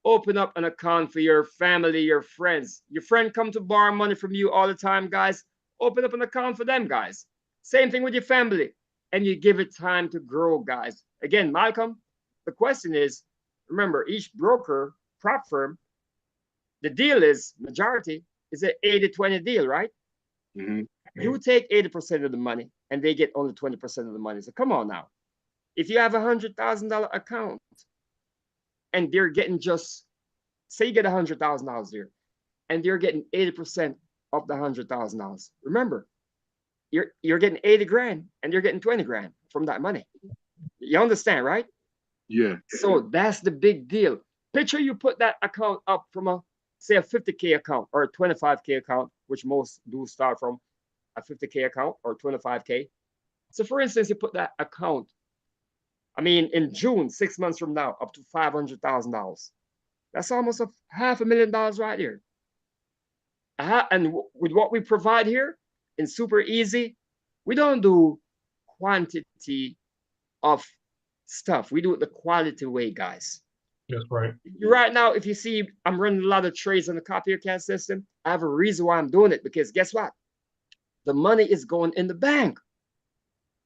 open up an account for your family, your friends. Your friend come to borrow money from you all the time, guys. Open up an account for them, guys. Same thing with your family. And you give it time to grow, guys. Again, Malcolm, the question is, remember, each broker, prop firm, the deal is, majority, is an 80-20 deal, right? You take 80% of the money, and they get only 20% of the money. So come on now. If you have $100,000 account, and they're getting just, say you get $100,000 here, and they're getting 80% of the $100,000. Remember, you're getting 80 grand, and you're getting 20 grand from that money. You understand, right? Yeah. So that's the big deal. Picture you put that account up from say a 50K account or a 25K account, which most do start from a 50K account or 25K. So for instance, you put that account, I mean, in June, 6 months from now, up to $500,000. That's almost $500,000 right here. And with what we provide here in Super Easy, we don't do quantity of stuff. We do it the quality way, guys. That's right. Right now, if you see, I'm running a lot of trades on the copier account system. I have a reason why I'm doing it, because guess what? The money is going in the bank.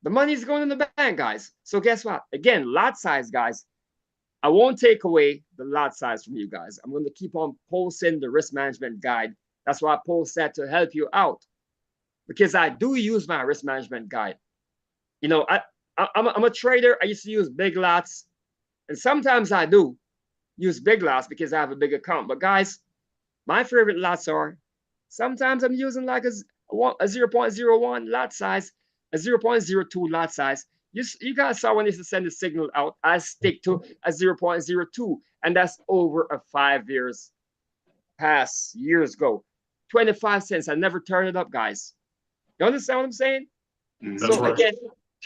The money is going in the bank, guys. So guess what? Again, lot size, guys. I won't take away the lot size from you guys. I'm going to keep on posting the risk management guide. That's why I post that, to help you out, because I do use my risk management guide. You know, I'm a trader. I used to use big lots, and sometimes I do use big lots because I have a big account. But guys, my favorite lots are, sometimes I'm using like a 0.01 lot size, a 0.02 lot size. You guys saw when I used to send the signal out, I stick to a 0.02, and that's over a 5 years past, years ago. 25 cents. I never turn it up, guys. You understand what I'm saying? That's So right. again,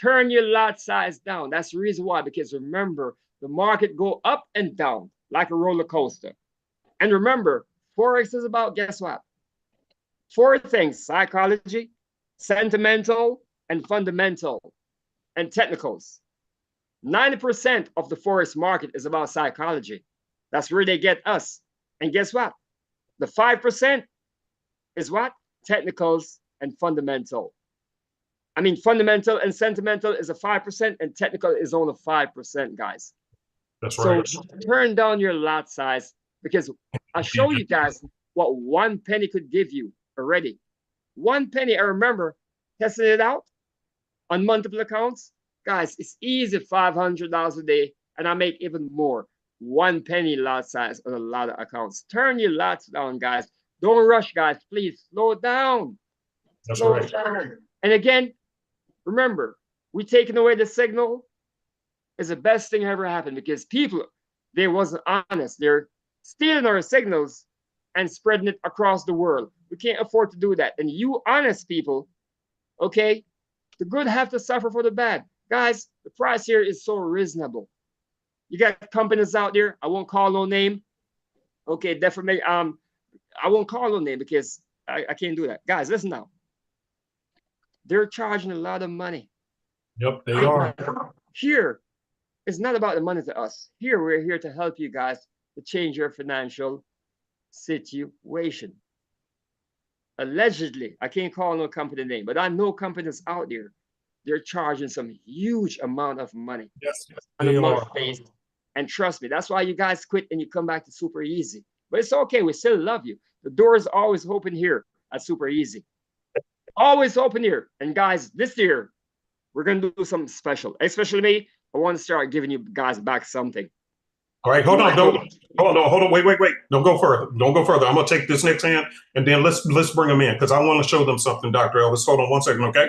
turn your lot size down. That's the reason why, because remember, the market go up and down like a roller coaster. And remember, Forex is about, guess what? 4 things: psychology, sentimental, and fundamental, and technicals. 90% of the Forex market is about psychology. That's where they get us. And guess what? The 5% is what? Technicals and fundamental. I mean, fundamental and sentimental is a 5%, and technical is only 5%, guys. That's right. So turn down your lot size, because I'll show you guys what 1 penny could give you already. 1 penny, I remember testing it out on multiple accounts. Guys, it's easy, $500 a day, and I make even more. 1 penny lot size on a lot of accounts. Turn your lots down, guys. Don't rush, guys. Please slow down. That's Slow right. down. And again, remember, we taking away the signal is the best thing ever happened, because people, they wasn't honest. They're stealing our signals and spreading it across the world. We can't afford to do that. And you honest people, okay, the good have to suffer for the bad. Guys, the price here is so reasonable. You got companies out there, I won't call no name. Okay, definitely, I won't call no name because I can't do that. Guys, listen now. They're charging a lot of money. Yep, they are. Here, it's not about the money to us. Here, we're here to help you guys to change your financial situation. Allegedly, I can't call no company name, but I know companies out there, they're charging some huge amount of money Yes, on a they month are. basis. And trust me, that's why you guys quit and you come back to Super Easy. But it's okay, we still love you. The door is always open here at Super Easy. Always open here. And guys, this year, we're going to do something special. Especially me, I want to start giving you guys back something. All right, hold on, wait. Don't go further. Don't go further. I'm gonna take this next hand, and then let's bring them in, because I want to show them something, Dr. Elvis. Hold on 1 second, okay?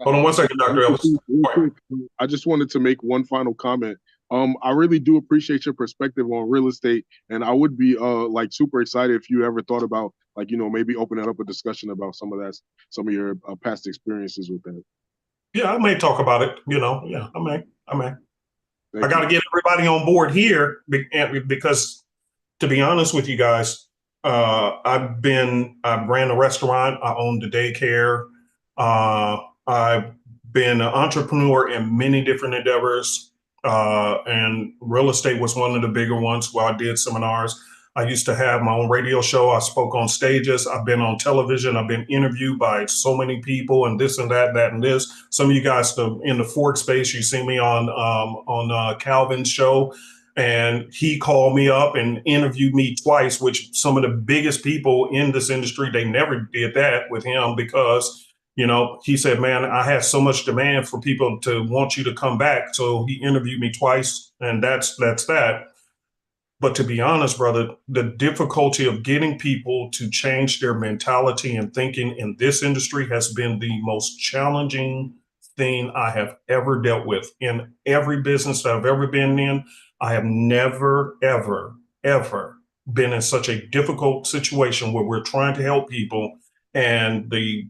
Hold on 1 second, Dr. Elvis. Real quick, I just wanted to make one final comment. I really do appreciate your perspective on real estate, and I would be like super excited if you ever thought about, like, you know, maybe opening up a discussion about some of your past experiences with that. Yeah, I may talk about it. You know, yeah, I may. Thank I got to you. get everybody on board here, because, to be honest with you guys, I ran a restaurant, I owned a daycare, I've been an entrepreneur in many different endeavors, and real estate was one of the bigger ones where I did seminars. I used to have my own radio show. I spoke on stages. I've been on television. I've been interviewed by so many people, and this and that, and this. Some of you guys in the Forex space, you see me on Calvin's show, and he called me up and interviewed me twice, which some of the biggest people in this industry, they never did that with him, because, you know, he said, man, I have so much demand for people to want you to come back. So he interviewed me twice, and that's that. But to be honest, brother, the difficulty of getting people to change their mentality and thinking in this industry has been the most challenging thing I have ever dealt with. In every business that I've ever been in, I have never, ever, ever been in such a difficult situation where we're trying to help people, and the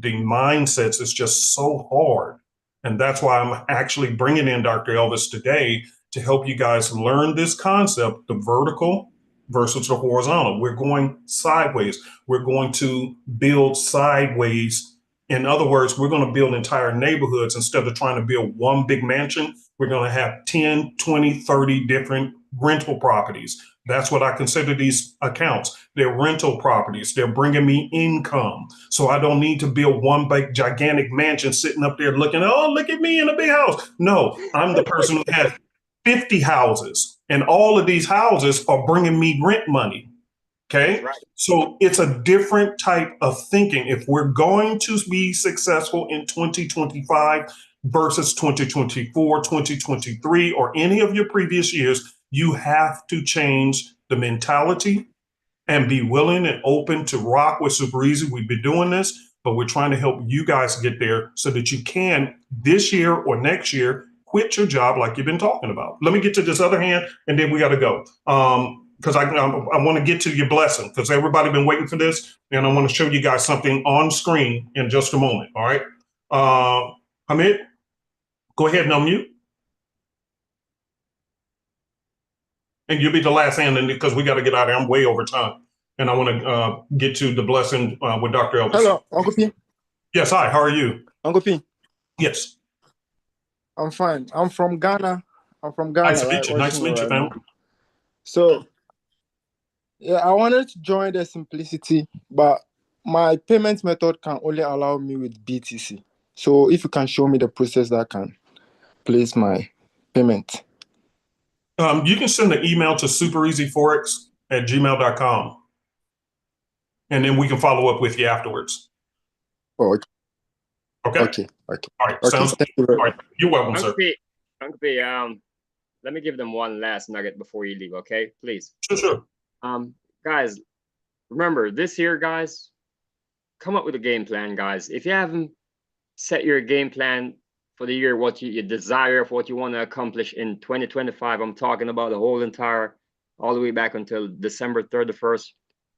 mindsets is just so hard. And that's why I'm actually bringing in Dr. Elvis today, to help you guys learn this concept, the vertical versus the horizontal. We're going sideways. We're going to build sideways In other words, we're going to build entire neighborhoods instead of trying to build one big mansion. We're going to have 10, 20, 30 different rental properties. That's what I consider these accounts. They're rental properties. They're bringing me income. So I don't need to build one big gigantic mansion sitting up there looking, oh, look at me in a big house. No, I'm the person who has 50 houses, and all of these houses are bringing me rent money. Okay. Right. So it's a different type of thinking. If we're going to be successful in 2025 versus 2024, 2023, or any of your previous years, you have to change the mentality and be willing and open to rock with Super Easy. We've been doing this, but we're trying to help you guys get there so that you can this year or next year quit your job like you've been talking about. Let me get to this other hand, and then we got to go. Because I want to get to your blessing, because everybody been waiting for this, and I want to show you guys something on screen in just a moment. All right, Hamid, go ahead and unmute, and you'll be the last hand, because we got to get out of here. I'm way over time, and I want to get to the blessing with Dr. Elvis. Hello, Uncle P. Yes, hi. How are you? Uncle P. Yes. I'm fine. I'm from Ghana. Nice to meet you. Nice to meet you, fam. So, yeah, I wanted to join the simplicity, but my payment method can only allow me with BTC. So if you can show me the process that can place my payment. You can send an email to superezforex@gmail.com, and then we can follow up with you afterwards. Oh, okay. Okay. Okay. All right. Okay. Sounds Thank you good. very All right. You're welcome, sir. Uncle P, let me give them one last nugget before you leave, okay? Please. Sure. Guys, remember this year, guys, come up with a game plan, guys. If you haven't set your game plan for the year, what you desire, for what you want to accomplish in 2025, I'm talking about the whole entire, all the way back until December 31st,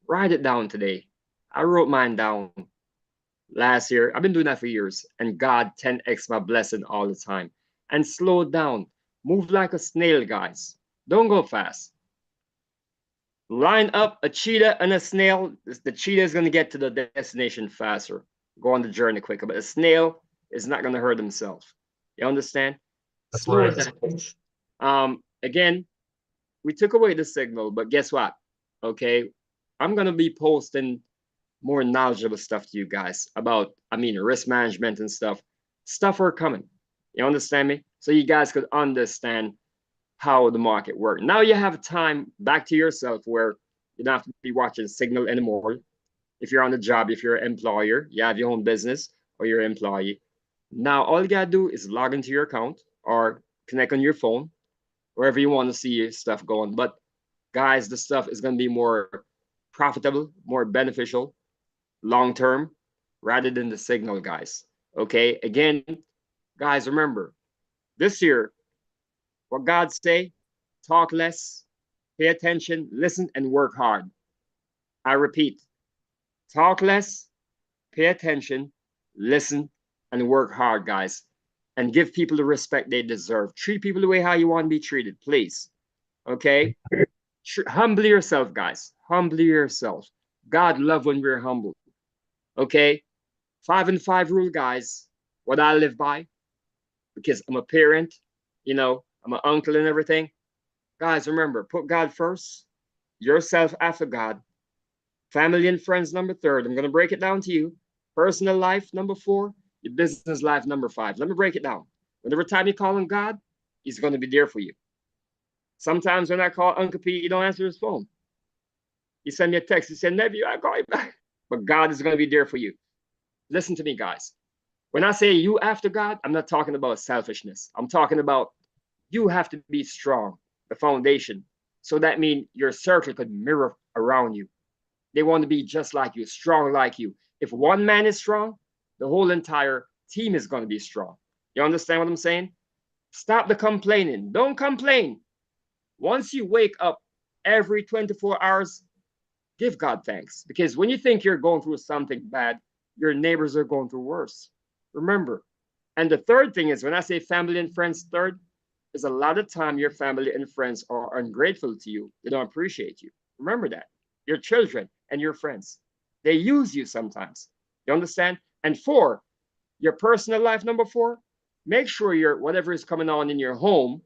write it down today. I wrote mine down last year. I've been doing that for years, and God 10x my blessing all the time. And slow down. Move like a snail, guys. Don't go fast. Line up a cheetah and a snail. The cheetah is going to get to the destination faster, go on the journey quicker, but a snail is not going to hurt himself. You understand? That's Slow right. down. Again, we took away the signal, but guess what? Okay, I'm going to be posting more knowledgeable stuff to you guys about, risk management and stuff. Stuff are coming. You understand me? So you guys could understand how the market works. Now you have time back to yourself where you don't have to be watching signal anymore. If you're on the job, if you're an employer, you have your own business, or you're an employee. Now all you gotta do is log into your account or connect on your phone, wherever you want to see your stuff going. But guys, the stuff is gonna be more profitable, more beneficial, long-term, rather than the signal, guys. Okay, again, guys, remember, this year, what God say, talk less, pay attention, listen, and work hard. I repeat, talk less, pay attention, listen, and work hard, guys. And give people the respect they deserve. Treat people the way how you want to be treated, please. Okay? Humble yourself, guys. Humble yourself. God love when we're humble. Okay? 5 and 5 rule, guys. What I live by, because I'm a parent, I'm an uncle and everything. Guys, remember, put God first, yourself after God, family and friends number 3rd. I'm going to break it down to you. Personal life number 4, your business life number 5. Let me break it down. Whenever time you call on God, he's going to be there for you. Sometimes when I call Uncle P, he don't answer his phone. He send me a text. He said, nephew, I call you back. But God is going to be there for you. Listen to me, guys. When I say you after God, I'm not talking about selfishness. I'm talking about you have to be strong, the foundation. So that means your circle could mirror around you. They want to be just like you, strong like you. If one man is strong, the whole entire team is going to be strong. You understand what I'm saying? Stop the complaining. Don't complain. Once you wake up every 24 hours, give God thanks. Because when you think you're going through something bad, your neighbors are going through worse. Remember. And the 3rd thing is, when I say family and friends 3rd, is a lot of time your family and friends are ungrateful to you. They don't appreciate you. Remember that. Your children and your friends, they use you sometimes. You understand? And 4, your personal life, number 4, make sure your whatever is coming on in your home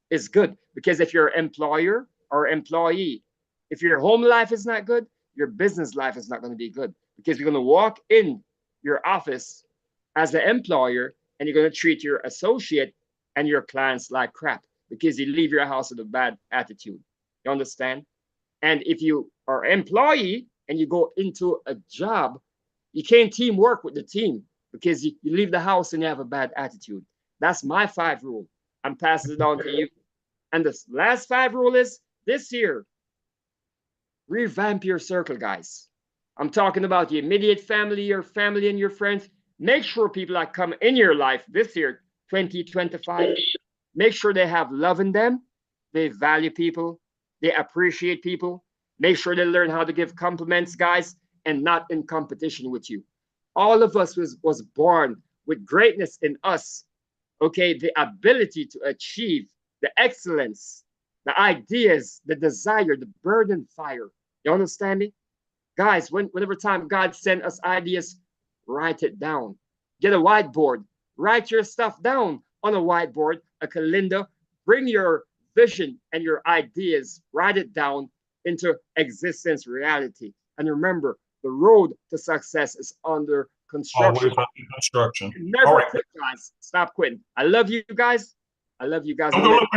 is good. Because if you're employer or employee, if your home life is not good, your business life is not going to be good. Because you're going to walk in your office as an employer and you're going to treat your associate and your clients like crap because you leave your house with a bad attitude. You understand? And if you are an employee and you go into a job, you can't teamwork with the team because you leave the house and you have a bad attitude. That's my 5 rule. I'm passing it on to you. And the last 5 rule is this year, revamp your circle, guys. I'm talking about the immediate family, your family and your friends. Make sure people that come in your life this year, 2025, make sure they have love in them. They value people. They appreciate people. Make sure they learn how to give compliments, guys, and not in competition with you. All of us was born with greatness in us. Okay, the ability to achieve the excellence, the ideas, the desire, the burden fire. You understand me? Guys, whenever time God send us ideas, write it down. Get a whiteboard. Write your stuff down on a whiteboard, a calendar. Bring your vision and your ideas, write it down into existence reality. And remember, the road to success is under construction. Always under construction. Never quit, guys. Stop quitting. I love you guys. I love you guys. Hold on,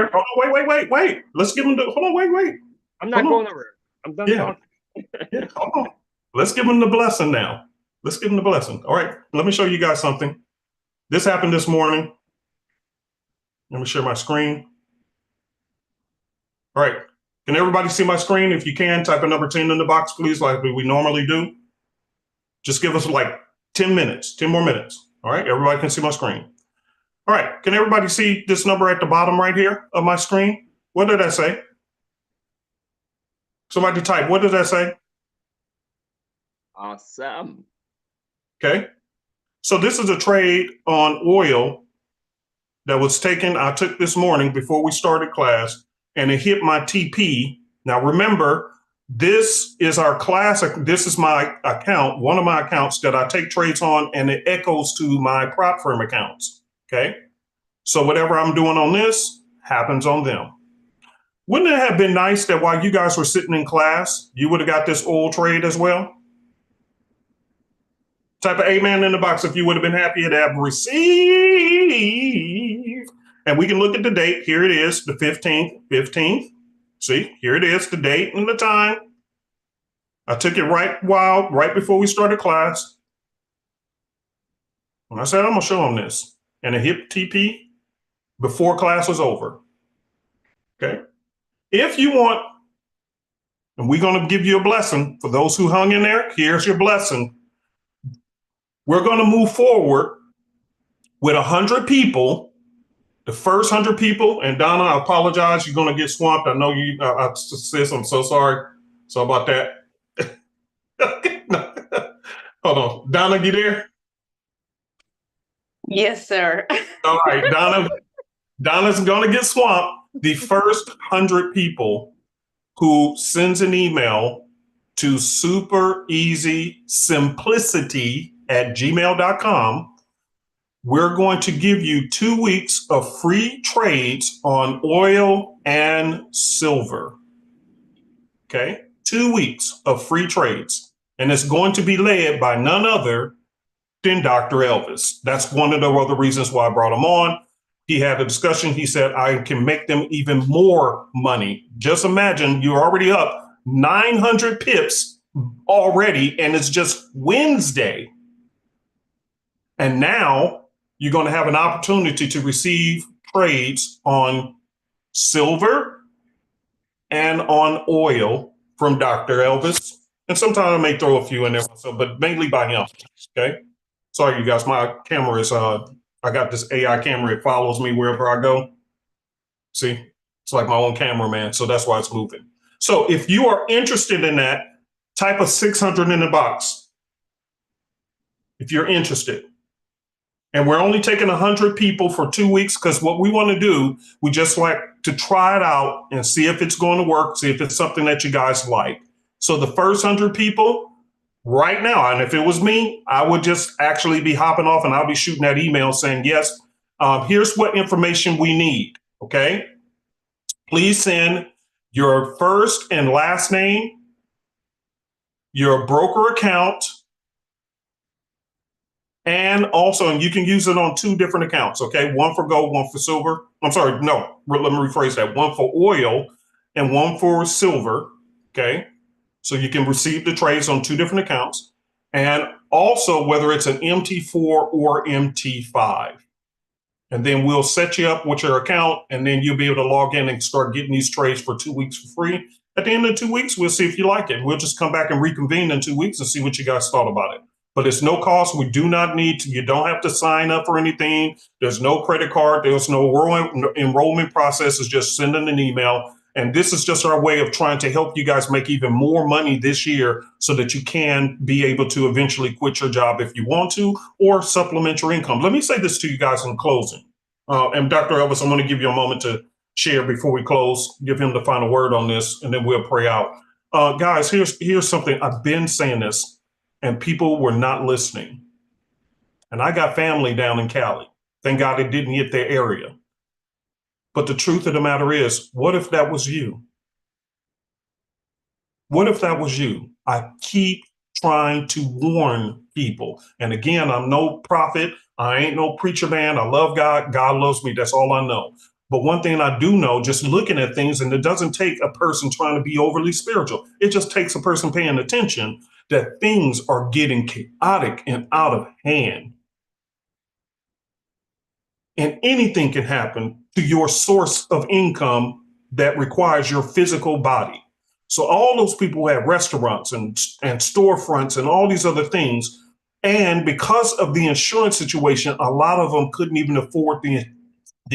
wait. Let's give them the, hold on, wait. I'm not going over it. I'm done talking. Yeah, hold on. Let's give them the blessing now. Let's give them the blessing. All right, let me show you guys something. This happened this morning. Let me share my screen. All right, can everybody see my screen? If you can, type a number 10 in the box, please, like we normally do. Just give us like 10 minutes, 10 more minutes. All right, everybody can see my screen. All right, can everybody see this number at the bottom right here of my screen? What did that say? Somebody type, what does that say? Awesome. Okay, so this is a trade on oil that was taken, I took this morning before we started class, and it hit my TP. Now remember, this is our classic, this is my account, one of my accounts that I take trades on, and it echoes to my prop firm accounts, okay? So whatever I'm doing on this happens on them. Wouldn't it have been nice that while you guys were sitting in class, you would have got this oil trade as well? Type of amen in the box if you would have been happy to have received. And we can look at the date. Here it is, the 15th. See, here it is, the date and the time. I took it right before we started class. And I said, I'm gonna show them this. And it hit TP before class was over. Okay. If you want, and we're gonna give you a blessing for those who hung in there, here's your blessing. We're gonna move forward with 100 people. The first 100 people, and Donna, I apologize, you're gonna get swamped. I know you, sis, I'm so sorry. So about that. Hold on, Donna, you there? Yes, sir. All right, Donna's gonna get swamped. The first 100 people who sends an email to superezsimplicity@gmail.com, we're going to give you 2 weeks of free trades on oil and silver. Okay, 2 weeks of free trades. And it's going to be led by none other than Dr. Elvis. That's one of the other reasons why I brought him on. He had a discussion. He said, I can make them even more money. Just imagine you're already up 900 pips already, and it's just Wednesday. And now you're going to have an opportunity to receive trades on silver and on oil from Dr. Elvis. And sometimes I may throw a few in there myself, but mainly by him. Okay. Sorry, you guys. My camera is, I got this AI camera. It follows me wherever I go. See, it's like my own cameraman. So that's why it's moving. So if you are interested in that, type a 600 in the box. If you're interested. And we're only taking 100 people for 2 weeks because what we want to do, we just like to try it out and see if it's going to work, see if it's something that you guys like. So the first 100 people, right now. And if it was me, I would just actually be hopping off and I'll be shooting that email saying, yes, here's what information we need. Okay. Please send your first and last name, your broker account, and also, and you can use it on 2 different accounts. Okay. One for gold, one for silver. I'm sorry. No, let me rephrase that. One for oil and one for silver. Okay. So you can receive the trades on 2 different accounts. And also whether it's an MT4 or MT5. And then we'll set you up with your account and then you'll be able to log in and start getting these trades for 2 weeks for free. At the end of 2 weeks, we'll see if you like it. We'll just come back and reconvene in 2 weeks and see what you guys thought about it. But it's no cost. We do not need to, you don't have to sign up for anything. There's no credit card. There's no enrollment process. It's just sending an email. And this is just our way of trying to help you guys make even more money this year so that you can be able to eventually quit your job if you want to or supplement your income. Let me say this to you guys in closing. And Dr. Elvis, I'm going to give you a moment to share before we close, give him the final word on this, and then we'll pray out. Guys, here's something. I've been saying this, and people were not listening. And I got family down in Cali. Thank God it didn't hit their area. But the truth of the matter is, what if that was you? What if that was you? I keep trying to warn people. And again, I'm no prophet. I ain't no preacher man. I love God. God loves me. That's all I know. But one thing I do know, just looking at things, and it doesn't take a person trying to be overly spiritual. It just takes a person paying attention that things are getting chaotic and out of hand. And anything can happen to your source of income that requires your physical body. So all those people who have restaurants and storefronts and all these other things, and because of the insurance situation, a lot of them couldn't even afford the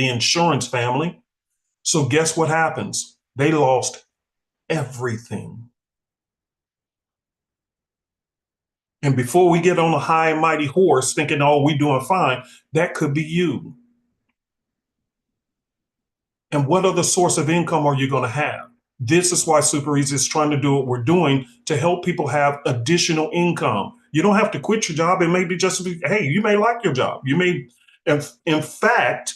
insurance, family. So guess what happens? They lost everything. And before we get on a high and mighty horse thinking, oh, we're doing fine, that could be you. And what other source of income are you going to have? This is why Super Easy is trying to do what we're doing to help people have additional income. You don't have to quit your job. It may be just, hey, you may like your job. You may, in fact,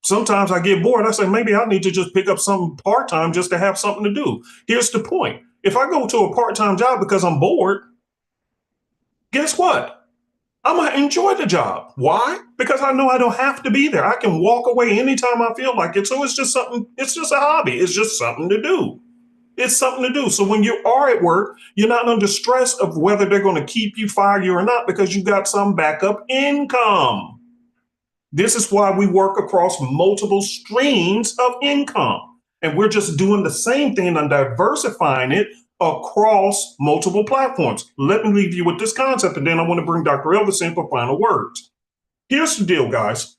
sometimes I get bored. I say, maybe I need to just pick up something part-time just to have something to do. Here's the point. If I go to a part-time job because I'm bored, guess what? I'm going to enjoy the job. Why? Because I know I don't have to be there. I can walk away anytime I feel like it. So it's just something, it's just a hobby. It's just something to do. It's something to do. So when you are at work, you're not under stress of whether they're going to keep you, fire you or not, because you got some backup income. This is why we work across multiple streams of income. And we're just doing the same thing and diversifying it across multiple platforms. Let me leave you with this concept, and then I want to bring Dr. Elvis in for final words. Here's the deal, guys.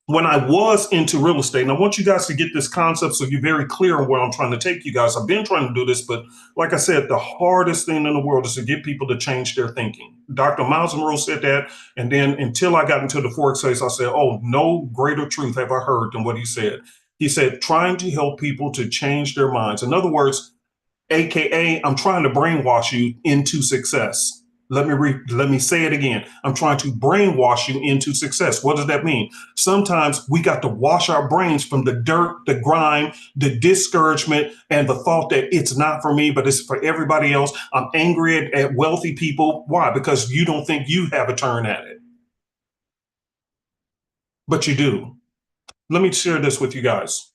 When I was into real estate, and I want you guys to get this concept so you're very clear on where I'm trying to take you guys. I've been trying to do this, but like I said, the hardest thing in the world is to get people to change their thinking. Dr. Miles Monroe said that, and then until I got into the Forex space, I said, oh, no greater truth have I heard than what he said. He said, trying to help people to change their minds. In other words, AKA, I'm trying to brainwash you into success. Let me say it again. I'm trying to brainwash you into success. What does that mean? Sometimes we got to wash our brains from the dirt, the grime, the discouragement, and the thought that it's not for me, but it's for everybody else. I'm angry at wealthy people. Why? Because you don't think you have a turn at it. But you do. Let me share this with you guys.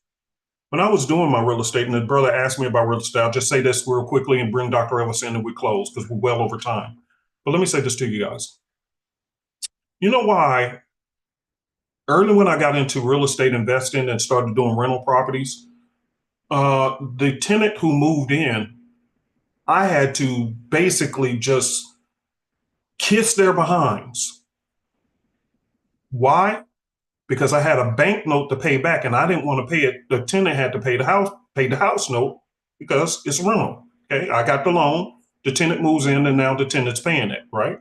When I was doing my real estate and the brother asked me about real estate, I'll just say this real quickly and bring Dr. Elvis in and we close because we're well over time. But let me say this to you guys. You know why early when I got into real estate investing and started doing rental properties, the tenant who moved in, I had to basically just kiss their behinds. Why? Because I had a bank note to pay back and I didn't want to pay it. The tenant had to pay the house note because it's rental. Okay. I got the loan, the tenant moves in and now the tenant's paying it, right?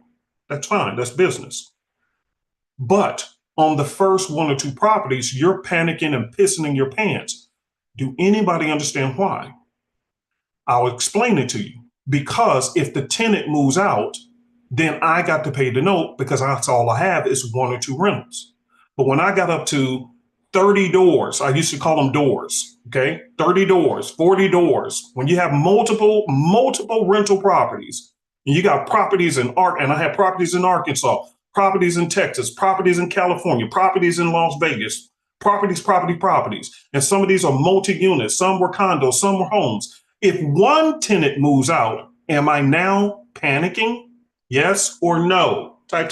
That's fine. That's business. But on the first 1 or 2 properties, you're panicking and pissing in your pants. Do anybody understand why? I'll explain it to you. Because if the tenant moves out, then I got to pay the note because that's all I have is 1 or 2 rentals. But when I got up to 30 doors, I used to call them doors, okay? 30 doors, 40 doors. When you have multiple rental properties, and you got properties in and I have properties in Arkansas, properties in Texas, properties in California, properties in Las Vegas, properties. And some of these are multi-units, some were condos, some were homes. If one tenant moves out, am I now panicking? Yes or no? Type.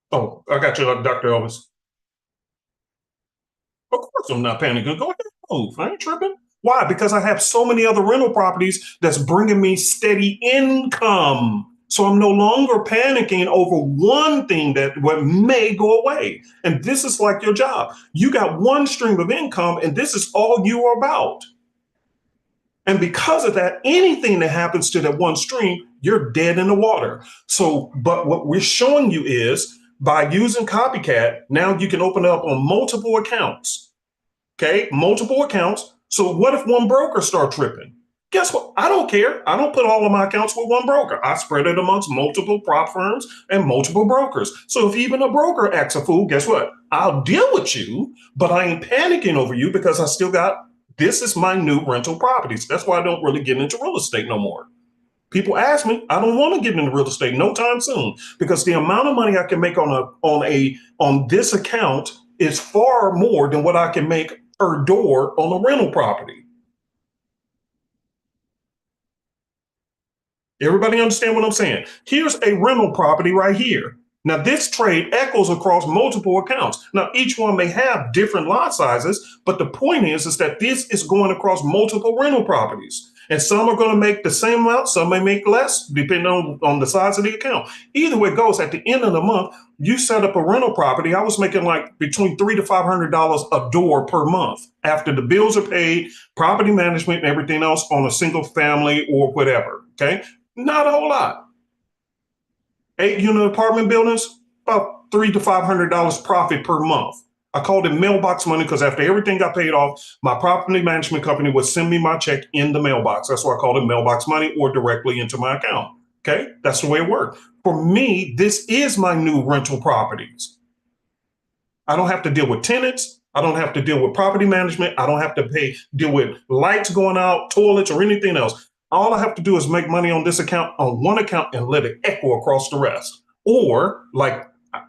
Oh, I got you, Dr. Elvis. Of course I'm not panicking. Go ahead, move. I ain't tripping. Why? Because I have so many other rental properties that's bringing me steady income. So I'm no longer panicking over one thing that may go away. And this is like your job. You got one stream of income, and this is all you are about. And because of that, anything that happens to that one stream, you're dead in the water. So, but what we're showing you is by using Copycat, now you can open it up on multiple accounts. Okay, multiple accounts. So what if one broker starts tripping? Guess what? I don't care. I don't put all of my accounts with one broker. I spread it amongst multiple prop firms and multiple brokers. So if even a broker acts a fool, guess what? I'll deal with you, but I ain't panicking over you because I still got, this is my new rental properties. That's why I don't really get into real estate no more. People ask me, I don't want to get into real estate no time soon because the amount of money I can make on this account is far more than what I can make per door on a rental property. Everybody understand what I'm saying? Here's a rental property right here. Now this trade echoes across multiple accounts. Now each one may have different lot sizes, but the point is that this is going across multiple rental properties. And some are going to make the same amount, some may make less, depending on the size of the account. Either way it goes, at the end of the month, you set up a rental property. I was making like between $300 to $500 a door per month after the bills are paid, property management and everything else on a single family or whatever, okay? Not a whole lot. 8-unit apartment buildings, about $300 to $500 profit per month. I called it mailbox money because after everything got paid off, my property management company would send me my check in the mailbox. That's why I called it mailbox money or directly into my account. Okay, that's the way it worked. For me, this is my new rental properties. I don't have to deal with tenants. I don't have to deal with property management. I don't have to deal with lights going out, toilets, or anything else. All I have to do is make money on this account, on one account, and let it echo across the rest. Or like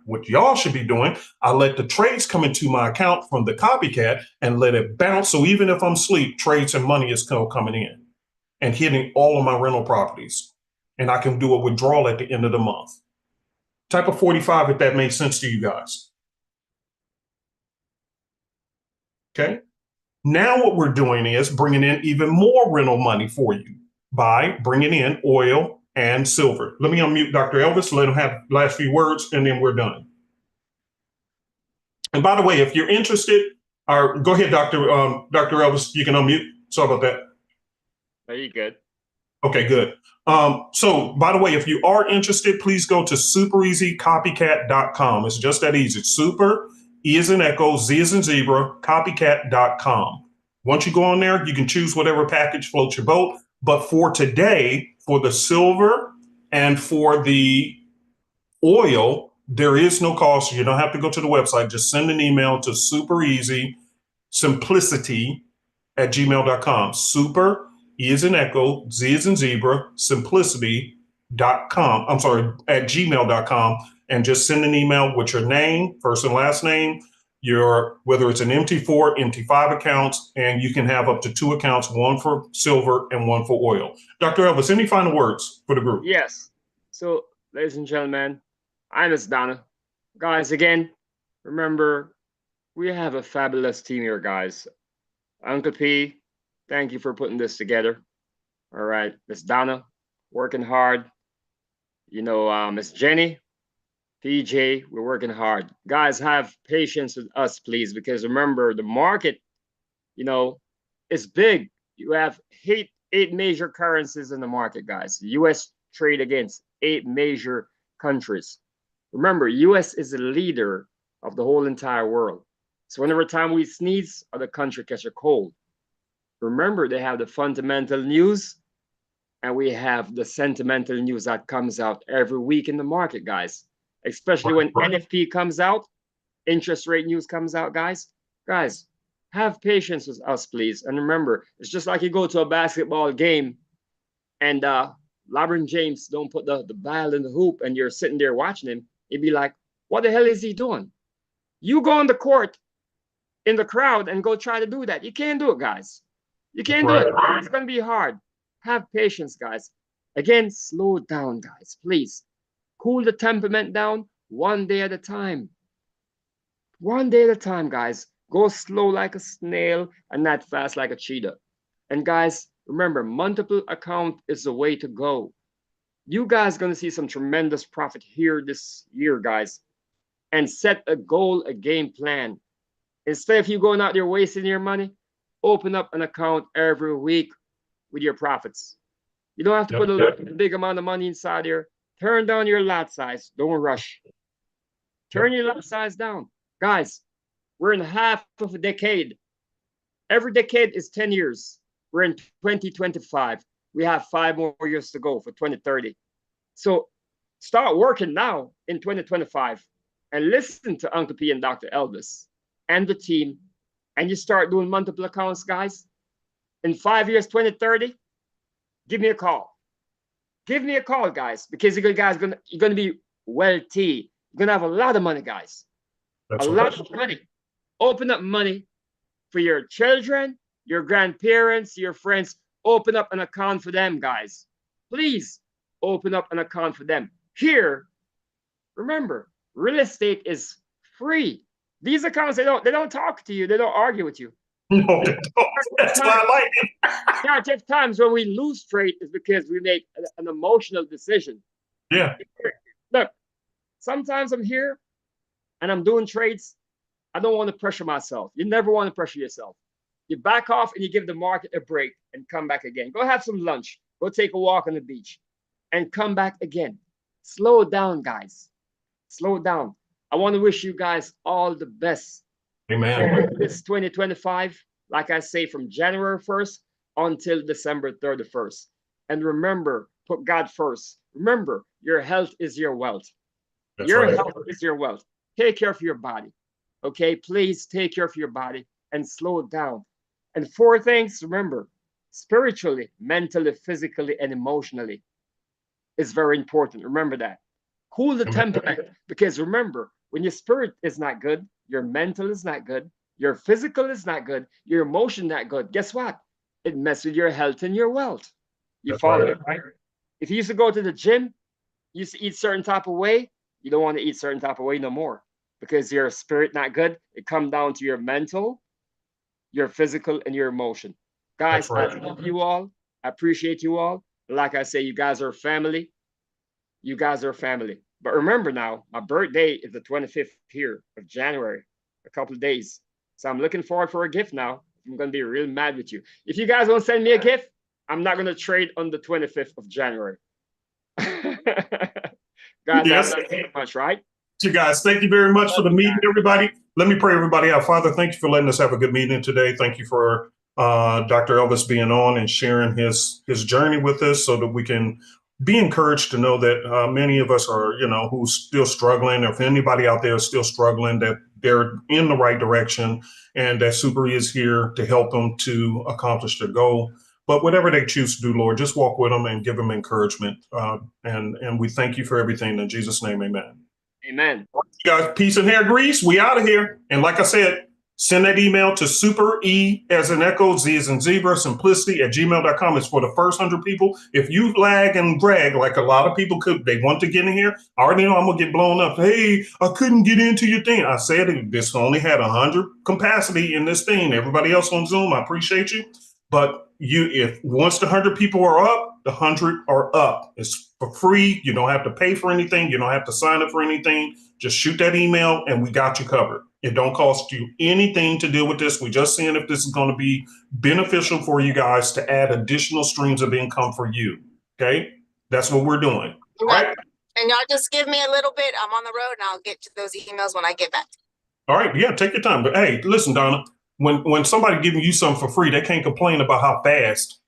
what y'all should be doing, I let the trades come into my account from the Copycat and let it bounce. So even if I'm asleep, trades and money is coming in and hitting all of my rental properties. And I can do a withdrawal at the end of the month. Type of 45 if that makes sense to you guys. Okay. Now what we're doing is bringing in even more rental money for you by bringing in oil and silver. Let me unmute Dr. Elvis, let him have the last few words, and then we're done. And by the way, if you're interested, or go ahead, Dr. Elvis, you can unmute. Sorry about that. Are you good? Okay, good. So by the way, if you are interested, please go to superezcopycat.com. It's just that easy. Super, E as in echo, Z as in zebra, copycat.com. Once you go on there, you can choose whatever package floats your boat. But for today, for the silver and for the oil, there is no cost. You don't have to go to the website. Just send an email to supereasysimplicity@gmail.com. Super, E as in echo, Z as in zebra, simplicity.com. I'm sorry, at gmail.com. And just send an email with your name, first and last name, whether it's an MT4, MT5 accounts, and you can have up to 2 accounts, one for silver and one for oil. Dr. Elvis, any final words for the group? Yes. So, ladies and gentlemen, I'm Miss Donna. Guys, again, remember, we have a fabulous team here, guys. Uncle P, thank you for putting this together. All right, Miss Donna, working hard. You know, Miss Jenny, PJ, we're working hard. Guys, have patience with us, please, because remember, the market, you know, is big. You have eight major currencies in the market, guys. U.S. trade against 8 major countries. Remember, U.S. is the leader of the whole entire world. So whenever time we sneeze or the country catch a cold, remember they have the fundamental news and we have the sentimental news that comes out every week in the market, guys. Especially when NFP comes out, interest rate news comes out, guys. Guys, have patience with us, please. And remember, it's just like you go to a basketball game and LeBron James don't put the ball in the hoop and you're sitting there watching him. You'd be like, what the hell is he doing? You go on the court in the crowd and go try to do that. You can't do it, guys. You can't do it. It's going to be hard. Have patience, guys. Again, slow down, guys. Please cool the temperament down one day at a time. One day at a time, guys. Go slow like a snail and not fast like a cheetah. And guys, remember, multiple account is the way to go. You guys are going to see some tremendous profit here this year, guys. And set a goal, a game plan. Instead of you going out there wasting your money, open up an account every week with your profits. You don't have to put a big amount of money inside there. Turn down your lot size. Don't rush. Turn your lot size down. Guys, we're in half of a decade. Every decade is 10 years. We're in 2025. We have 5 more years to go for 2030. So start working now in 2025 and listen to Uncle P and Dr. Elvis and the team, and you start doing multiple accounts, guys. In 5 years, 2030, give me a call. Give me a call, guys, because you're gonna be wealthy. You're gonna have a lot of money, guys. A lot of money. Open up money for your children, your grandparents, your friends. Open up an account for them, guys. Please open up an account for them. Here, remember, real estate is free. These accounts, they don't talk to you. They don't argue with you. No, they don't. That's why I like it. There are times when we lose trade is because we make an emotional decision. Yeah. Look, sometimes I'm here and I'm doing trades. I don't want to pressure myself. You never want to pressure yourself. You back off and you give the market a break and come back again. Go have some lunch. Go take a walk on the beach and come back again. Slow down, guys. Slow down. I want to wish you guys all the best. Amen. This 2025, like I say, from January 1st until December 31st. And remember, put God first. Remember, your health is your wealth. Your health is your wealth. Take care of your body. Okay, please take care of your body and slow down. And 4 things, remember, spiritually, mentally, physically, and emotionally is very important. Remember that. Cool the temperament, because remember, when your spirit is not good, your mental is not good, your physical is not good, your emotion not good. Guess what? It messes with your health and your wealth. You follow it, right? If you used to go to the gym, you used to eat certain type of way, you don't want to eat certain type of way no more because your spirit not good. It comes down to your mental, your physical, and your emotion. Guys, I love you all. I appreciate you all. Like I say, you guys are family. You guys are family. But remember now, my birthday is the 25th here of January, a couple of days. So I'm looking forward for a gift now. I'm going to be real mad with you. If you guys don't send me a gift, I'm not going to trade on the 25th of January. Guys, yes. Thank you so much, right? You guys, thank you very much for the meeting, everybody. Let me pray, everybody. Our Father, thank you for letting us have a good meeting today. Thank you for Dr. Elvis being on and sharing his journey with us so that we can be encouraged to know that many of us are, who's still struggling, or if anybody out there is still struggling, that they're in the right direction and that Super E is here to help them to accomplish their goal. But whatever they choose to do, Lord, just walk with them and give them encouragement. And we thank you for everything. In Jesus' name, amen. Amen. You guys, peace and hair grease. We out of here. And like I said, send that email to super E as in echo, Z as in zebra, simplicity @gmail.com. It's for the first 100 people. If you lag and brag like a lot of people could, they want to get in here. I already know I'm going to get blown up. Hey, I couldn't get into your thing. I said this only had 100 capacity in this thing. Everybody else on Zoom, I appreciate you. But if once the 100 people are up, the 100 are up. It's for free. You don't have to pay for anything. You don't have to sign up for anything. Just shoot that email and we got you covered. It don't cost you anything to deal with this. We're just seeing if this is going to be beneficial for you guys to add additional streams of income for you. Okay? That's what we're doing. All right? And y'all just give me a little bit. I'm on the road and I'll get to those emails when I get back. All right, yeah, take your time. But hey, listen, Donna, when somebody giving you something for free, they can't complain about how fast.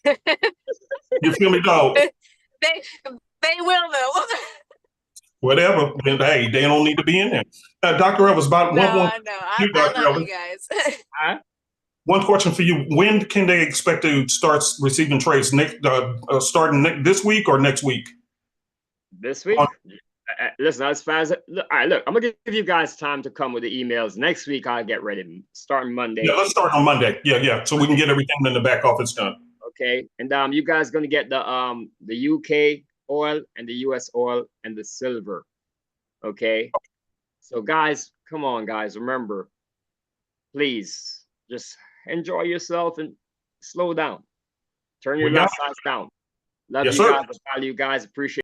You feel me, dog? They will though. Whatever. Then, hey, they don't need to be in there. Dr. Evans, about No, one I know. you, I Dr. love Evans. you guys. Huh? One question for you: when can they expect to start receiving trades? Starting this week or next week? This week? Listen, as far as look, all right, look, I'm gonna give you guys time to come with the emails. Next week, I'll get ready. Starting Monday. Yeah, let's start on Monday. Yeah. So we can get everything in the back office done. Okay, and you guys gonna get the UK oil and the US oil and the silver. Okay, so guys, come on, guys, remember, please just enjoy yourself and slow down. Turn your We got left sides down. Love Yes, you sir. guys. Value you guys. Appreciate.